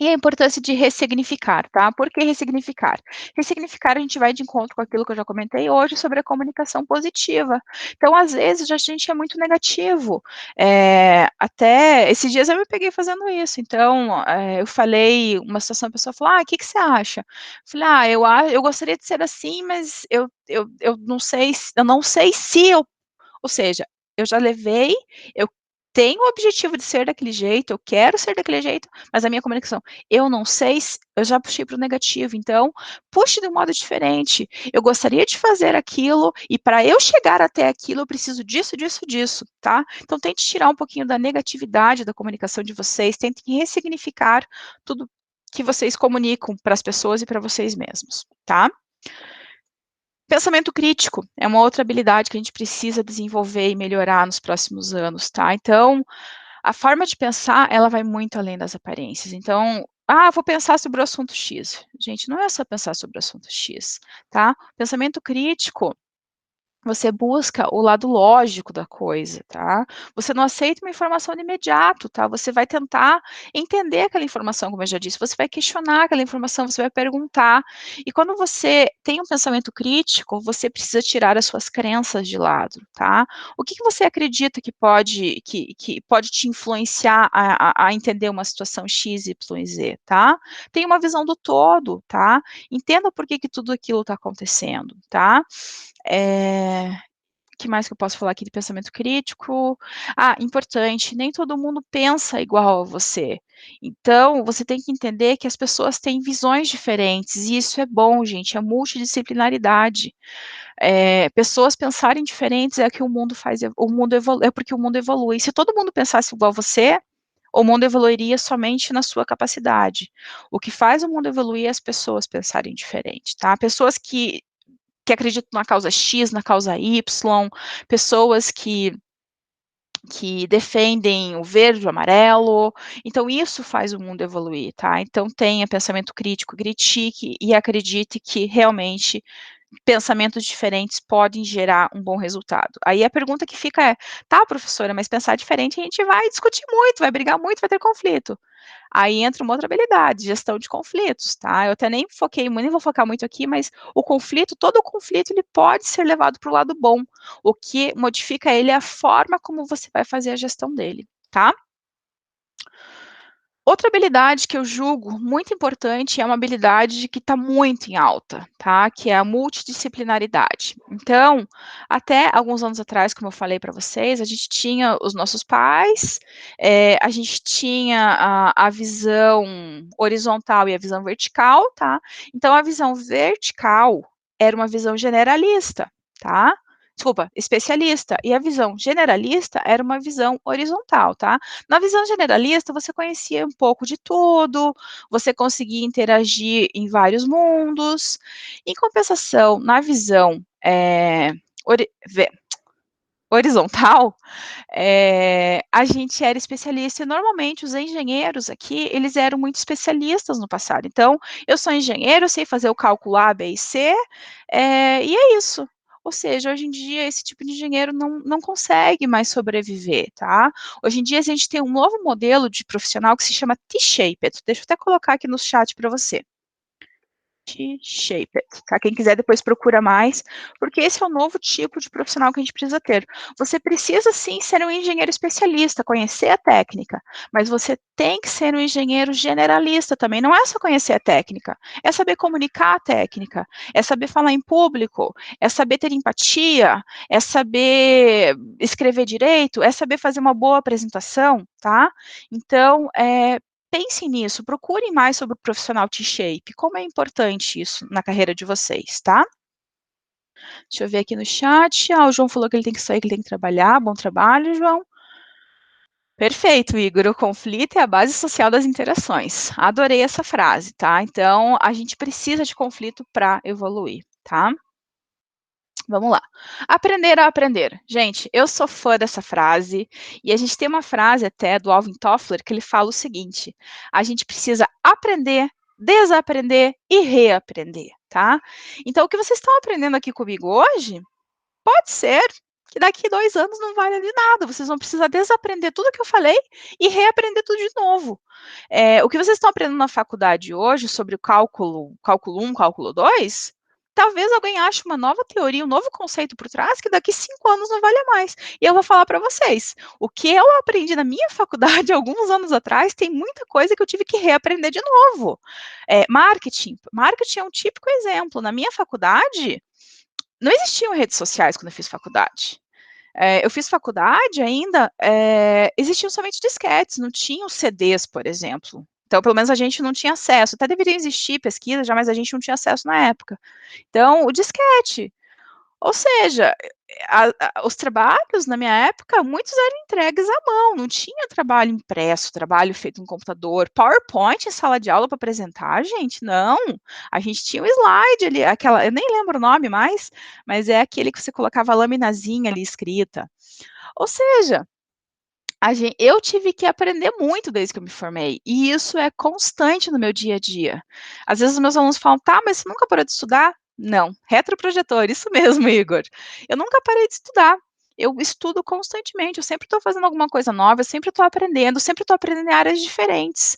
E a importância de ressignificar, tá? Por que ressignificar? Ressignificar, a gente vai de encontro com aquilo que eu já comentei hoje sobre a comunicação positiva. Então, às vezes, a gente é muito negativo. Até esses dias eu me peguei fazendo isso. Então, eu falei uma situação, a pessoa falou: o que você acha? Eu falei: eu gostaria de ser assim, mas eu não sei se eu, ou seja, eu já levei, eu tenho o objetivo de ser daquele jeito, eu quero ser daquele jeito, mas a minha comunicação, eu não sei se, eu já puxei para o negativo, então, puxe de um modo diferente. Eu gostaria de fazer aquilo, e para eu chegar até aquilo, eu preciso disso, disso, disso, tá? Então, tente tirar um pouquinho da negatividade da comunicação de vocês, tentem ressignificar tudo que vocês comunicam para as pessoas e para vocês mesmos, tá? Pensamento crítico é uma outra habilidade que a gente precisa desenvolver e melhorar nos próximos anos, tá? Então, a forma de pensar, ela vai muito além das aparências. Então, vou pensar sobre o assunto X. Gente, não é só pensar sobre o assunto X, tá? Pensamento crítico, você busca o lado lógico da coisa, tá? Você não aceita uma informação de imediato, tá? Você vai tentar entender aquela informação, como eu já disse, você vai questionar aquela informação, você vai perguntar. E quando você tem um pensamento crítico, você precisa tirar as suas crenças de lado, tá? O que você acredita que pode te influenciar a entender uma situação X, Y, Z, tá? Tem uma visão do todo, tá? Entenda por que tudo aquilo está acontecendo, tá? Que mais que eu posso falar aqui de pensamento crítico? Importante, nem todo mundo pensa igual a você. Então, você tem que entender que as pessoas têm visões diferentes, e isso é bom, gente, é multidisciplinaridade. Pessoas pensarem diferentes é que o mundo faz, o mundo é porque o mundo evolui. Se todo mundo pensasse igual a você, o mundo evoluiria somente na sua capacidade. O que faz o mundo evoluir é as pessoas pensarem diferente, tá? Pessoas que acreditam na causa X, na causa Y, pessoas que defendem o verde, o amarelo. Então, isso faz o mundo evoluir, tá? Então, tenha pensamento crítico, critique e acredite que realmente pensamentos diferentes podem gerar um bom resultado. Aí a pergunta que fica é: tá, professora, mas pensar diferente a gente vai discutir muito, vai brigar muito, vai ter conflito. Aí entra uma outra habilidade, gestão de conflitos, tá? Eu até nem foquei, nem vou focar muito aqui, mas o conflito, todo conflito, ele pode ser levado para o lado bom. O que modifica ele é a forma como você vai fazer a gestão dele, tá? Outra habilidade que eu julgo muito importante é uma habilidade que está muito em alta, tá? Que é a multidisciplinaridade. Então, até alguns anos atrás, como eu falei para vocês, a gente tinha os nossos pais, a gente tinha a visão horizontal e a visão vertical, tá? Então, a visão vertical era uma visão generalista, tá? Desculpa, especialista. E a visão generalista era uma visão horizontal, tá? Na visão generalista, você conhecia um pouco de tudo, você conseguia interagir em vários mundos. Em compensação, na visão horizontal, a gente era especialista e normalmente os engenheiros aqui, eles eram muito especialistas no passado. Então, eu sou engenheiro, eu sei fazer o cálculo A, B e C, e é isso. Ou seja, hoje em dia esse tipo de engenheiro não consegue mais sobreviver, tá? Hoje em dia a gente tem um novo modelo de profissional que se chama T-shaped. Deixa eu até colocar aqui no chat para você. T-shaped, tá? Quem quiser depois procura mais, porque esse é o novo tipo de profissional que a gente precisa ter. Você precisa sim ser um engenheiro especialista, conhecer a técnica, mas você tem que ser um engenheiro generalista também. Não é só conhecer a técnica, é saber comunicar a técnica, é saber falar em público, é saber ter empatia, é saber escrever direito, é saber fazer uma boa apresentação, tá? Então, pensem nisso, procurem mais sobre o profissional T-shape, como é importante isso na carreira de vocês, tá? Deixa eu ver aqui no chat. O João falou que ele tem que sair, que ele tem que trabalhar. Bom trabalho, João. Perfeito, Igor. O conflito é a base social das interações. Adorei essa frase, tá? Então, a gente precisa de conflito para evoluir, tá? Vamos lá. Aprender a aprender. Gente, eu sou fã dessa frase, e a gente tem uma frase até do Alvin Toffler que ele fala o seguinte: a gente precisa aprender, desaprender e reaprender, tá? Então, o que vocês estão aprendendo aqui comigo hoje pode ser que daqui 2 anos não valha de nada, vocês vão precisar desaprender tudo que eu falei e reaprender tudo de novo. O que vocês estão aprendendo na faculdade hoje sobre o cálculo 1, cálculo 2, talvez alguém ache uma nova teoria, um novo conceito por trás que daqui 5 anos não valha mais. E eu vou falar para vocês, o que eu aprendi na minha faculdade alguns anos atrás, tem muita coisa que eu tive que reaprender de novo. Marketing é um típico exemplo. Na minha faculdade, não existiam redes sociais quando eu fiz faculdade. Eu fiz faculdade ainda, existiam somente disquetes, não tinham CDs, por exemplo. Então, pelo menos a gente não tinha acesso. Até deveria existir pesquisa já, mas a gente não tinha acesso na época. Então, o disquete. Ou seja, os trabalhos na minha época, muitos eram entregues à mão, não tinha trabalho impresso, trabalho feito no computador, PowerPoint em sala de aula para apresentar, gente, não. A gente tinha um slide ali, aquela, eu nem lembro o nome mais, mas é aquele que você colocava a laminazinha ali escrita. Ou seja, eu tive que aprender muito desde que eu me formei, e isso é constante no meu dia a dia. Às vezes os meus alunos falam, tá, mas você nunca parou de estudar? Não, retroprojetor, isso mesmo, Igor. Eu nunca parei de estudar. Eu estudo constantemente, eu sempre estou fazendo alguma coisa nova, eu sempre estou aprendendo em áreas diferentes.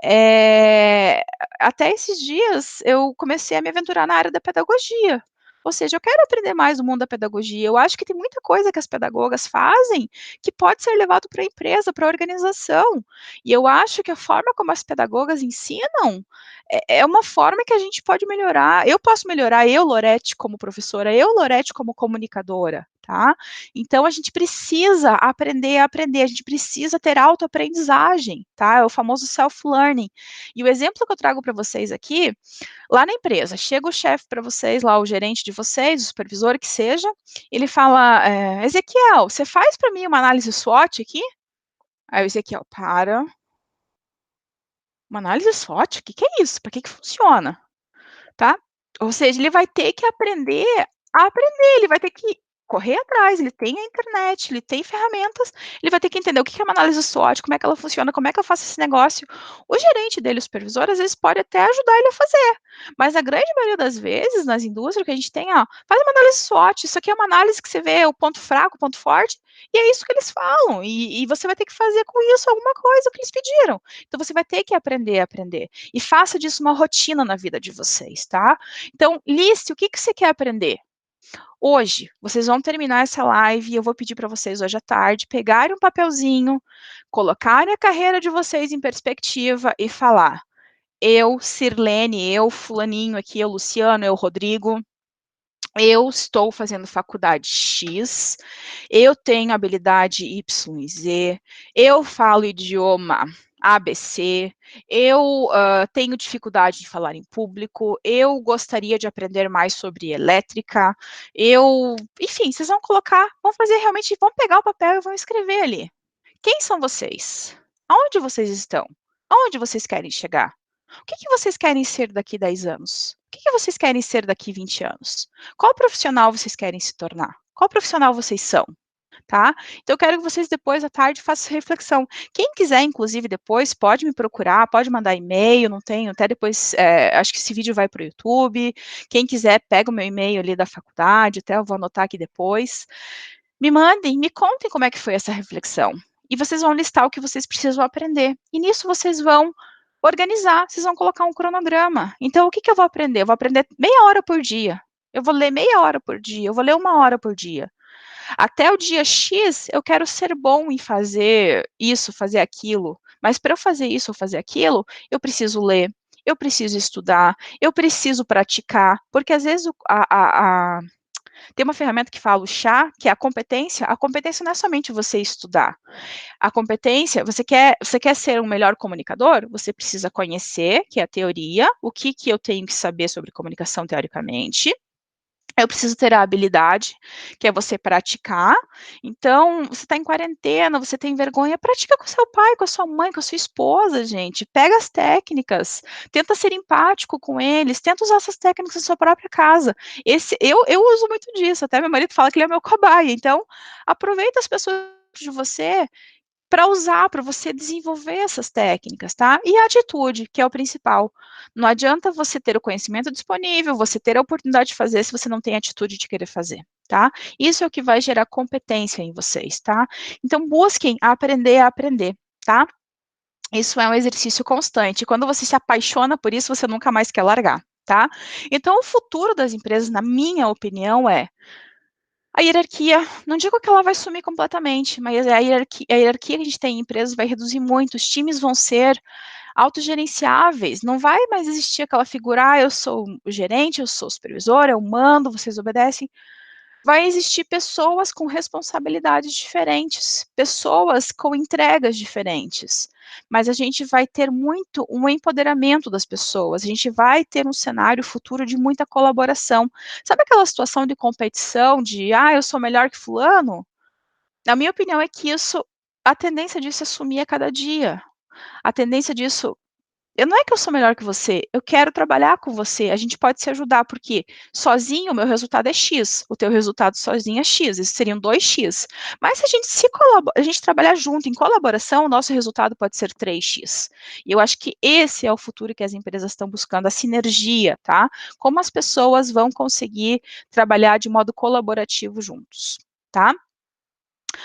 É, Até esses dias eu comecei a me aventurar na área da pedagogia. Ou seja, eu quero aprender mais do mundo da pedagogia. Eu acho que tem muita coisa que as pedagogas fazem que pode ser levado para a empresa, para a organização. E eu acho que a forma como as pedagogas ensinam é uma forma que a gente pode melhorar. Eu posso melhorar, eu, Lorete, como professora, eu, Lorete, como comunicadora, tá? Então, a gente precisa aprender a aprender, a gente precisa ter autoaprendizagem, tá? É o famoso self-learning. E o exemplo que eu trago para vocês aqui, lá na empresa, chega o chefe para vocês, lá o gerente de vocês, o supervisor que seja, ele fala, Ezequiel, você faz para mim uma análise SWOT aqui? Aí o Ezequiel, para, uma análise SWOT? O que é isso? Para que funciona? Tá? Ou seja, ele vai ter que aprender a aprender, ele vai ter que correr atrás, ele tem a internet, ele tem ferramentas, ele vai ter que entender o que é uma análise SWOT, como é que ela funciona, como é que eu faço esse negócio. O gerente dele, o supervisor, às vezes pode até ajudar ele a fazer, mas a grande maioria das vezes, nas indústrias que a gente tem, ó, faz uma análise SWOT, isso aqui é uma análise que você vê o ponto fraco, o ponto forte, e é isso que eles falam, e você vai ter que fazer com isso alguma coisa que eles pediram. Então você vai ter que aprender a aprender. E faça disso uma rotina na vida de vocês, tá? Então, liste o que você quer aprender. Hoje, vocês vão terminar essa live e eu vou pedir para vocês hoje à tarde pegarem um papelzinho, colocarem a carreira de vocês em perspectiva e falar: eu, Sirlene, eu, Fulaninho aqui, eu, Luciano, eu, Rodrigo, eu estou fazendo faculdade X, eu tenho habilidade Y e Z, eu falo idioma ABC, eu tenho dificuldade de falar em público, eu gostaria de aprender mais sobre elétrica, enfim, vocês vão colocar, vão fazer realmente, vão pegar o papel e vão escrever ali. Quem são vocês? Aonde vocês estão? Aonde vocês querem chegar? O que vocês querem ser daqui 10 anos? O que vocês querem ser daqui 20 anos? Qual profissional vocês querem se tornar? Qual profissional vocês são? Tá? Então, eu quero que vocês depois à tarde façam reflexão. Quem quiser, inclusive, depois, pode me procurar, pode mandar e-mail, não tenho, até depois, acho que esse vídeo vai para o YouTube. Quem quiser, pega o meu e-mail ali da faculdade, até eu vou anotar aqui depois. Me mandem, me contem como é que foi essa reflexão. E vocês vão listar o que vocês precisam aprender. E nisso vocês vão organizar, vocês vão colocar um cronograma. Então, o que eu vou aprender? Eu vou aprender meia hora por dia. Eu vou ler meia hora por dia, eu vou ler 1 hora por dia. Até o dia X, eu quero ser bom em fazer isso, fazer aquilo. Mas para eu fazer isso ou fazer aquilo, eu preciso ler, eu preciso estudar, eu preciso praticar, porque às vezes tem uma ferramenta que fala o chá, que é a competência. A competência não é somente você estudar. A competência, você quer ser um melhor comunicador? Você precisa conhecer, que é a teoria, o que eu tenho que saber sobre comunicação teoricamente, Eu preciso ter a habilidade, que é você praticar. Então, você está em quarentena, você tem vergonha, pratica com seu pai, com a sua mãe, com a sua esposa, gente. Pega as técnicas, tenta ser empático com eles, tenta usar essas técnicas na sua própria casa. Eu uso muito disso, até meu marido fala que ele é meu cobaia. Então, aproveita as pessoas de você para usar, para você desenvolver essas técnicas, tá? E a atitude, que é o principal. Não adianta você ter o conhecimento disponível, você ter a oportunidade de fazer se você não tem atitude de querer fazer, tá? Isso é o que vai gerar competência em vocês, tá? Então busquem aprender a aprender, tá? Isso é um exercício constante. Quando você se apaixona por isso, você nunca mais quer largar, tá? Então o futuro das empresas, na minha opinião, é a hierarquia, não digo que ela vai sumir completamente, mas a hierarquia que a gente tem em empresas vai reduzir muito, os times vão ser autogerenciáveis, não vai mais existir aquela figura, eu sou o gerente, eu sou o supervisor, eu mando, vocês obedecem. Vai existir pessoas com responsabilidades diferentes, pessoas com entregas diferentes, mas a gente vai ter muito um empoderamento das pessoas, a gente vai ter um cenário futuro de muita colaboração. Sabe aquela situação de competição, de, eu sou melhor que fulano? Na minha opinião é que a tendência disso é sumir a cada dia. A tendência disso não é que eu sou melhor que você, eu quero trabalhar com você, a gente pode se ajudar, porque sozinho o meu resultado é X, o teu resultado sozinho é X, isso seriam 2X. Mas se a gente a gente trabalhar junto em colaboração, o nosso resultado pode ser 3X. E eu acho que esse é o futuro que as empresas estão buscando, a sinergia, tá? Como as pessoas vão conseguir trabalhar de modo colaborativo juntos, tá?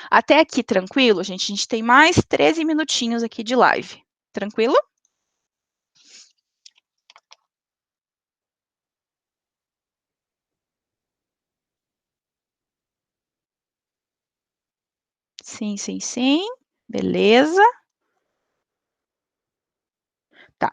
Até aqui, tranquilo, gente? A gente tem mais 13 minutinhos aqui de live. Tranquilo? Sim, sim, sim. Beleza. Tá.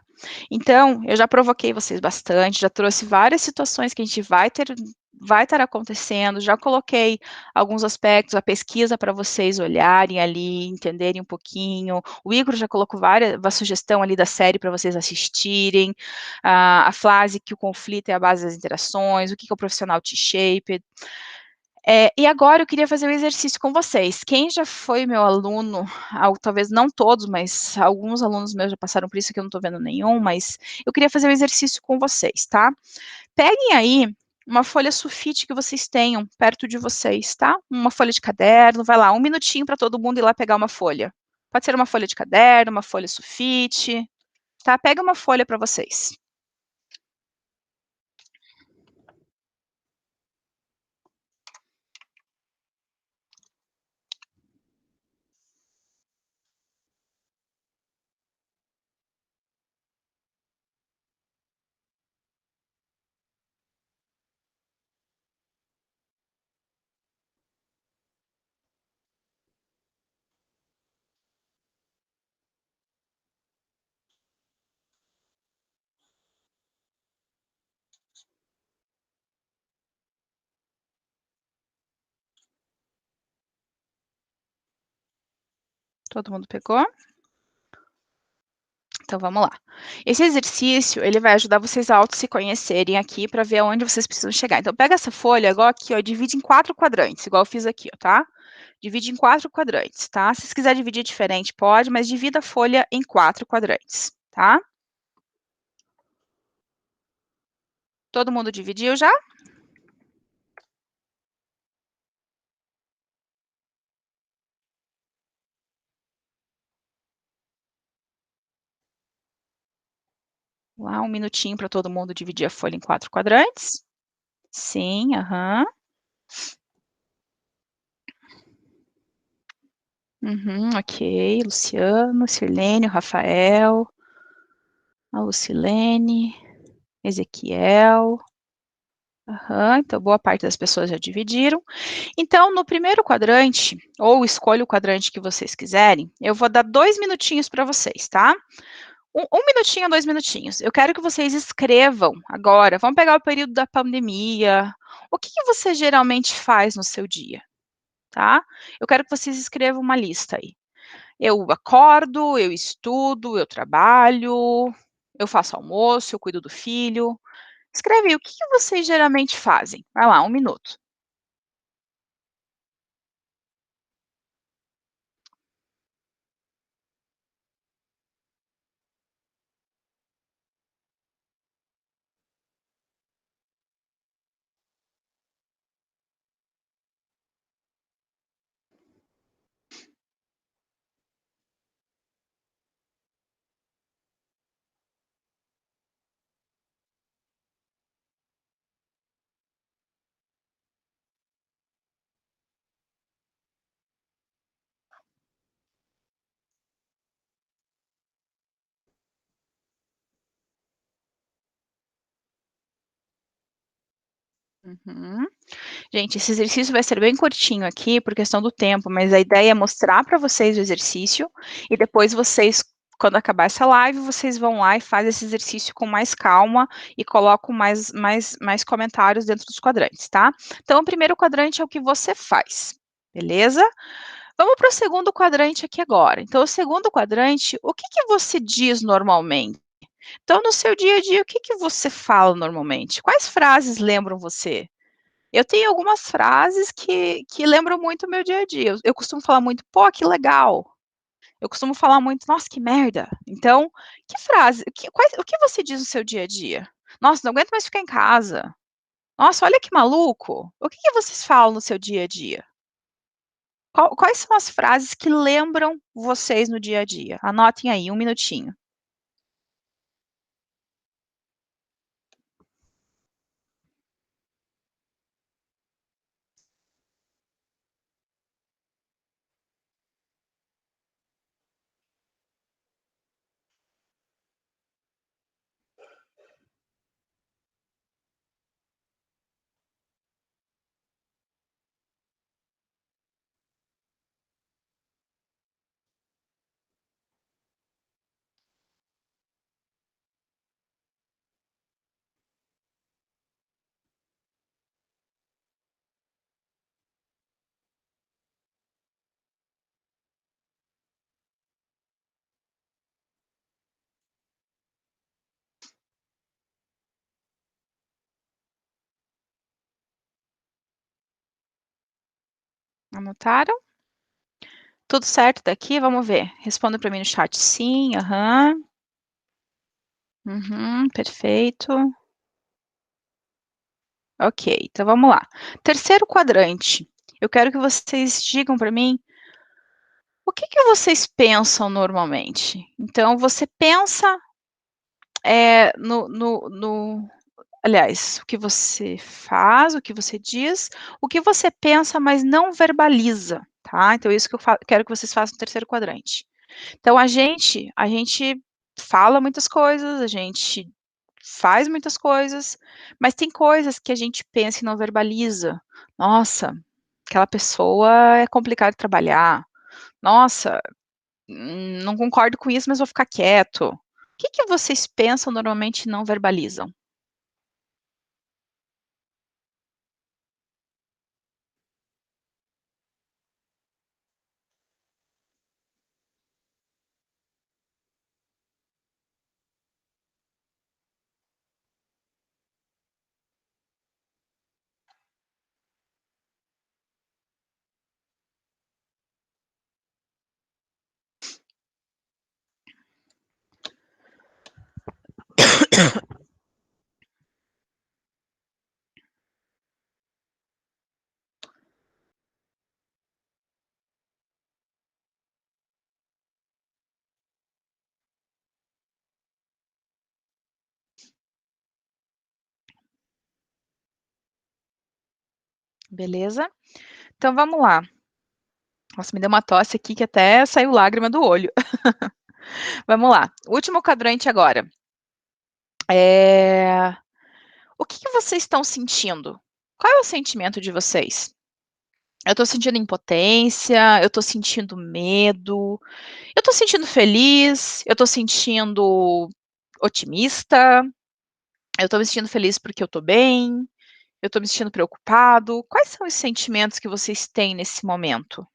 Então, eu já provoquei vocês bastante, já trouxe várias situações que a gente vai estar acontecendo, já coloquei alguns aspectos, a pesquisa para vocês olharem ali, entenderem um pouquinho. O Igor já colocou uma sugestão ali da série para vocês assistirem. A frase que o conflito é a base das interações, o que é o profissional T-shaped. E agora eu queria fazer um exercício com vocês. Quem já foi meu aluno, talvez não todos, mas alguns alunos meus já passaram por isso, que eu não estou vendo nenhum, mas eu queria fazer um exercício com vocês, tá? Peguem aí uma folha sulfite que vocês tenham perto de vocês, tá? Uma folha de caderno, vai lá, 1 minutinho para todo mundo ir lá pegar uma folha. Pode ser uma folha de caderno, uma folha sulfite, tá? Pega uma folha para vocês. Todo mundo pegou? Então vamos lá. Esse exercício, ele vai ajudar vocês a auto se conhecerem aqui para ver aonde vocês precisam chegar. Então pega essa folha, igual aqui, ó, divide em 4 quadrantes, igual eu fiz aqui, ó, tá? Divide em 4 quadrantes, tá? Se você quiser dividir diferente, pode, mas divida a folha em 4 quadrantes, tá? Todo mundo dividiu já? Lá, 1 minutinho para todo mundo dividir a folha em 4 quadrantes. Sim, aham. Ok. Luciano, Sirlene, Rafael, a Lucilene, Ezequiel. Então, boa parte das pessoas já dividiram. Então, no primeiro quadrante, ou escolha o quadrante que vocês quiserem, eu vou dar 2 minutinhos para vocês, tá? 1 minutinho a 2 minutinhos. Eu quero que vocês escrevam agora. Vamos pegar o período da pandemia. O que você geralmente faz no seu dia, tá? Eu quero que vocês escrevam uma lista aí. Eu acordo, eu estudo, eu trabalho, eu faço almoço, eu cuido do filho. Escreve aí, o que que vocês geralmente fazem? Vai lá, 1 minuto. Uhum. Gente, esse exercício vai ser bem curtinho aqui, por questão do tempo, mas a ideia é mostrar para vocês o exercício e depois vocês, quando acabar essa live, vocês vão lá e fazem esse exercício com mais calma e colocam mais comentários dentro dos quadrantes, tá? Então, o primeiro quadrante é o que você faz, beleza? Vamos para o segundo quadrante aqui agora. Então, o segundo quadrante, o que que você diz normalmente? Então, no seu dia a dia, o que que você fala normalmente? Quais frases lembram você? Eu tenho algumas frases que lembram muito o meu dia a dia. Eu costumo falar muito: "Pô, que legal". Eu costumo falar muito: "Nossa, que merda". Então, que frase o que você diz no seu dia a dia? "Nossa, não aguento mais ficar em casa". "Nossa, olha que maluco". O que que vocês falam no seu dia a dia? Quais são as frases que lembram vocês no dia a dia? Anotem aí, 1 minutinho. Anotaram? Tudo certo daqui? Vamos ver. Responda para mim no chat sim, aham. Uhum, perfeito. Ok, então vamos lá. Terceiro quadrante, eu quero que vocês digam para mim o que que vocês pensam normalmente. Então você pensa, no aliás, o que você faz, o que você diz, o que você pensa, mas não verbaliza, tá. Então isso que eu quero que vocês façam no terceiro quadrante. Então a gente fala muitas coisas, a gente faz muitas coisas, mas tem coisas que a gente pensa e não verbaliza. "Nossa, aquela pessoa é complicada de trabalhar. Nossa, não concordo com isso, mas vou ficar quieto". O que que vocês pensam normalmente e não verbalizam? Beleza? Então vamos lá. Nossa, me deu uma tosse aqui que até saiu lágrima do olho. Vamos lá, último quadrante agora. O que que vocês estão sentindo? Qual é o sentimento de vocês? Eu tô sentindo impotência, eu tô sentindo medo, eu tô sentindo feliz, eu tô sentindo otimista, eu tô me sentindo feliz porque eu tô bem, eu tô me sentindo preocupado. Quais são os sentimentos que vocês têm nesse momento?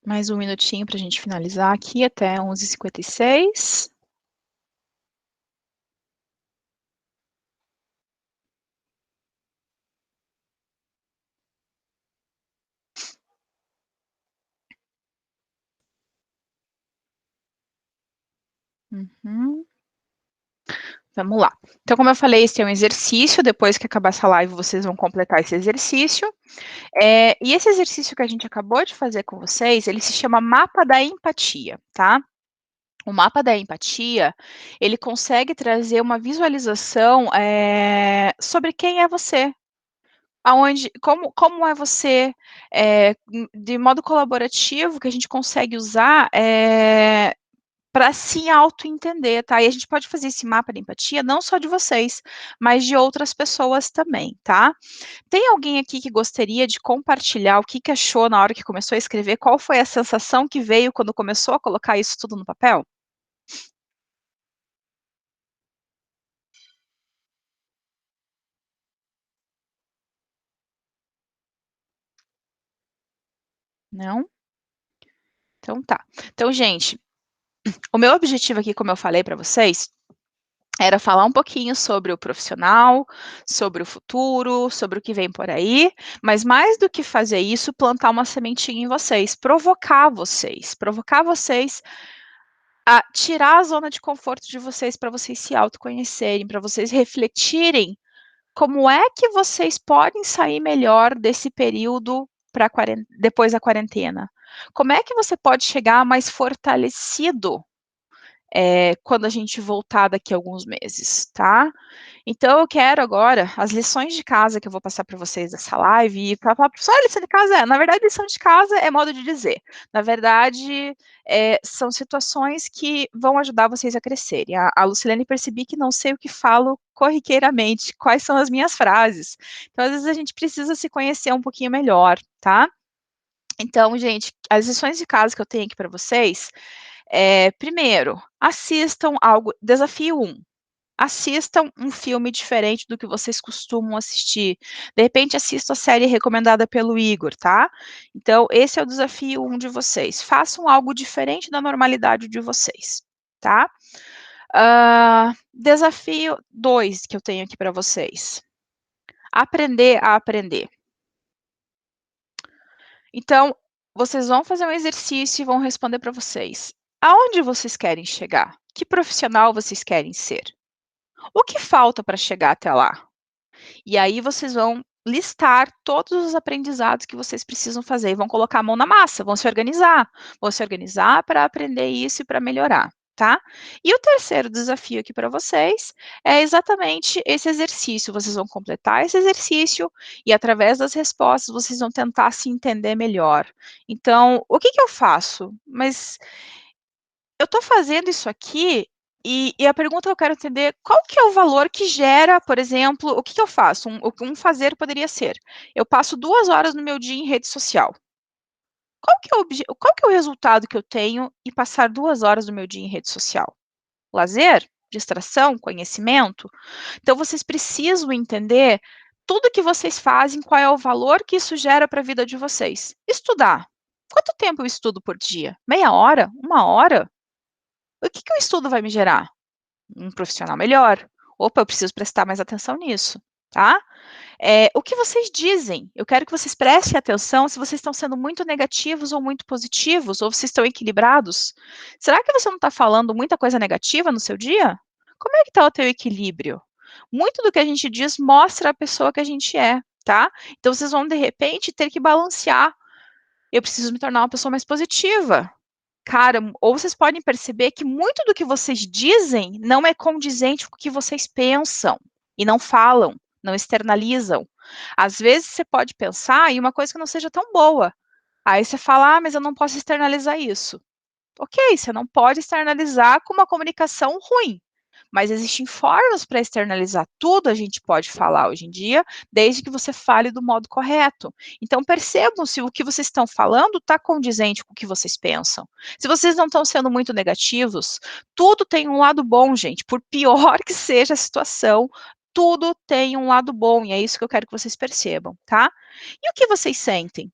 Mais um minutinho para a gente finalizar aqui, até 11h56. Uhum. Vamos lá. Então, como eu falei, esse é um exercício. Depois que acabar essa live, vocês vão completar esse exercício. E esse exercício que a gente acabou de fazer com vocês, ele se chama Mapa da Empatia, tá? O mapa da empatia, ele consegue trazer uma visualização sobre quem é você, como é você, de modo colaborativo, que a gente consegue usar para se auto-entender, tá? E a gente pode fazer esse mapa da empatia não só de vocês, mas de outras pessoas também, tá? Tem alguém aqui que gostaria de compartilhar o que achou na hora que começou a escrever? Qual foi a sensação que veio quando começou a colocar isso tudo no papel? Não? Então tá. Então, gente, o meu objetivo aqui, como eu falei para vocês, era falar um pouquinho sobre o profissional, sobre o futuro, sobre o que vem por aí, mas mais do que fazer isso, plantar uma sementinha em vocês, provocar vocês a tirar a zona de conforto de vocês para vocês se autoconhecerem, para vocês refletirem como é que vocês podem sair melhor desse período depois da quarentena. Como é que você pode chegar mais fortalecido quando a gente voltar daqui a alguns meses, tá? Então, eu quero agora as lições de casa que eu vou passar para vocês dessa live. E para falar, só a lição de casa na verdade, lição de casa é modo de dizer. Na verdade, são situações que vão ajudar vocês a crescerem. A Lucilene percebi que não sei o que falo corriqueiramente, quais são as minhas frases. Então, às vezes, a gente precisa se conhecer um pouquinho melhor, tá? Então, gente, as lições de casa que eu tenho aqui para vocês primeiro, assistam algo. Desafio 1. Assistam um filme diferente do que vocês costumam assistir. De repente, assista a série recomendada pelo Igor, tá? Então, esse é o desafio 1 de vocês. Façam algo diferente da normalidade de vocês, tá? Desafio 2 que eu tenho aqui para vocês. Aprender a aprender. Então, vocês vão fazer um exercício e vão responder para vocês. Aonde vocês querem chegar? Que profissional vocês querem ser? O que falta para chegar até lá? E aí vocês vão listar todos os aprendizados que vocês precisam fazer e vão colocar a mão na massa, vão se organizar para aprender isso e para melhorar, tá? E o terceiro desafio aqui para vocês é exatamente esse exercício. Vocês vão completar esse exercício e através das respostas vocês vão tentar se entender melhor. Então, o que eu faço? Mas eu estou fazendo isso aqui e a pergunta que eu quero entender, qual que é o valor que gera, por exemplo, o que eu faço? Um fazer poderia ser, eu passo 2 horas no meu dia em rede social. Qual que é o resultado que eu tenho em passar 2 horas do meu dia em rede social? Lazer? Distração? Conhecimento? Então vocês precisam entender tudo que vocês fazem, qual é o valor que isso gera para a vida de vocês. Estudar. Quanto tempo eu estudo por dia? Meia hora? 1 hora? O que o estudo vai me gerar? Um profissional melhor. Opa, eu preciso prestar mais atenção nisso, tá? O que vocês dizem? Eu quero que vocês prestem atenção se vocês estão sendo muito negativos ou muito positivos, ou vocês estão equilibrados. Será que você não está falando muita coisa negativa no seu dia? Como é que está o teu equilíbrio? Muito do que a gente diz mostra a pessoa que a gente é, tá? Então vocês vão, de repente, ter que balancear. Eu preciso me tornar uma pessoa mais positiva. Cara, ou vocês podem perceber que muito do que vocês dizem não é condizente com o que vocês pensam e não falam, não externalizam. Às vezes você pode pensar em uma coisa que não seja tão boa. Aí você fala, mas eu não posso externalizar isso. Ok, você não pode externalizar com uma comunicação ruim, mas existem formas para externalizar tudo, a gente pode falar hoje em dia, desde que você fale do modo correto. Então percebam se o que vocês estão falando está condizente com o que vocês pensam. Se vocês não estão sendo muito negativos, tudo tem um lado bom, gente. Por pior que seja a situação, tudo tem um lado bom, e é isso que eu quero que vocês percebam, tá? E o que vocês sentem?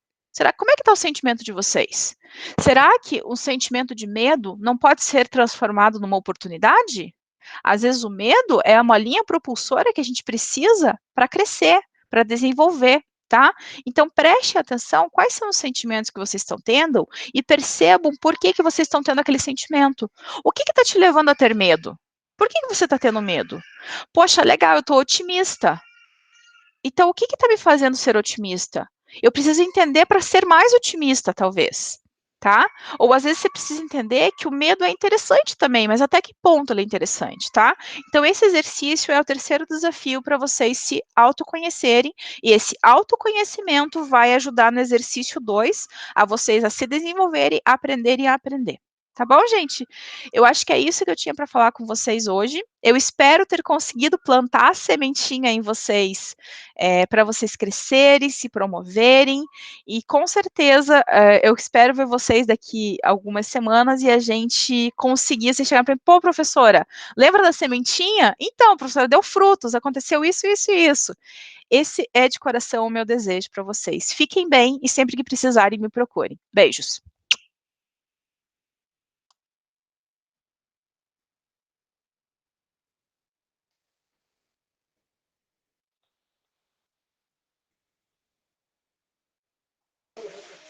Como é que está o sentimento de vocês? Será que o sentimento de medo não pode ser transformado numa oportunidade? Às vezes o medo é uma linha propulsora que a gente precisa para crescer, para desenvolver, tá? Então preste atenção quais são os sentimentos que vocês estão tendo e percebam por que vocês estão tendo aquele sentimento. O que está te levando a ter medo? Por que você está tendo medo? Poxa, legal, eu estou otimista. Então, o que está me fazendo ser otimista? Eu preciso entender para ser mais otimista, talvez, tá? Ou às vezes você precisa entender que o medo é interessante também, mas até que ponto ele é interessante, tá? Então, esse exercício é o terceiro desafio para vocês se autoconhecerem, e esse autoconhecimento vai ajudar no exercício 2 a vocês a se desenvolverem, a aprenderem a aprender. Tá bom, gente? Eu acho que é isso que eu tinha para falar com vocês hoje. Eu espero ter conseguido plantar a sementinha em vocês para vocês crescerem, se promoverem, e com certeza eu espero ver vocês daqui algumas semanas e a gente conseguir, você chegar para mim, pô, professora, lembra da sementinha? Então, professora, deu frutos, aconteceu isso, isso e isso. Esse é de coração o meu desejo para vocês. Fiquem bem e sempre que precisarem me procurem. Beijos.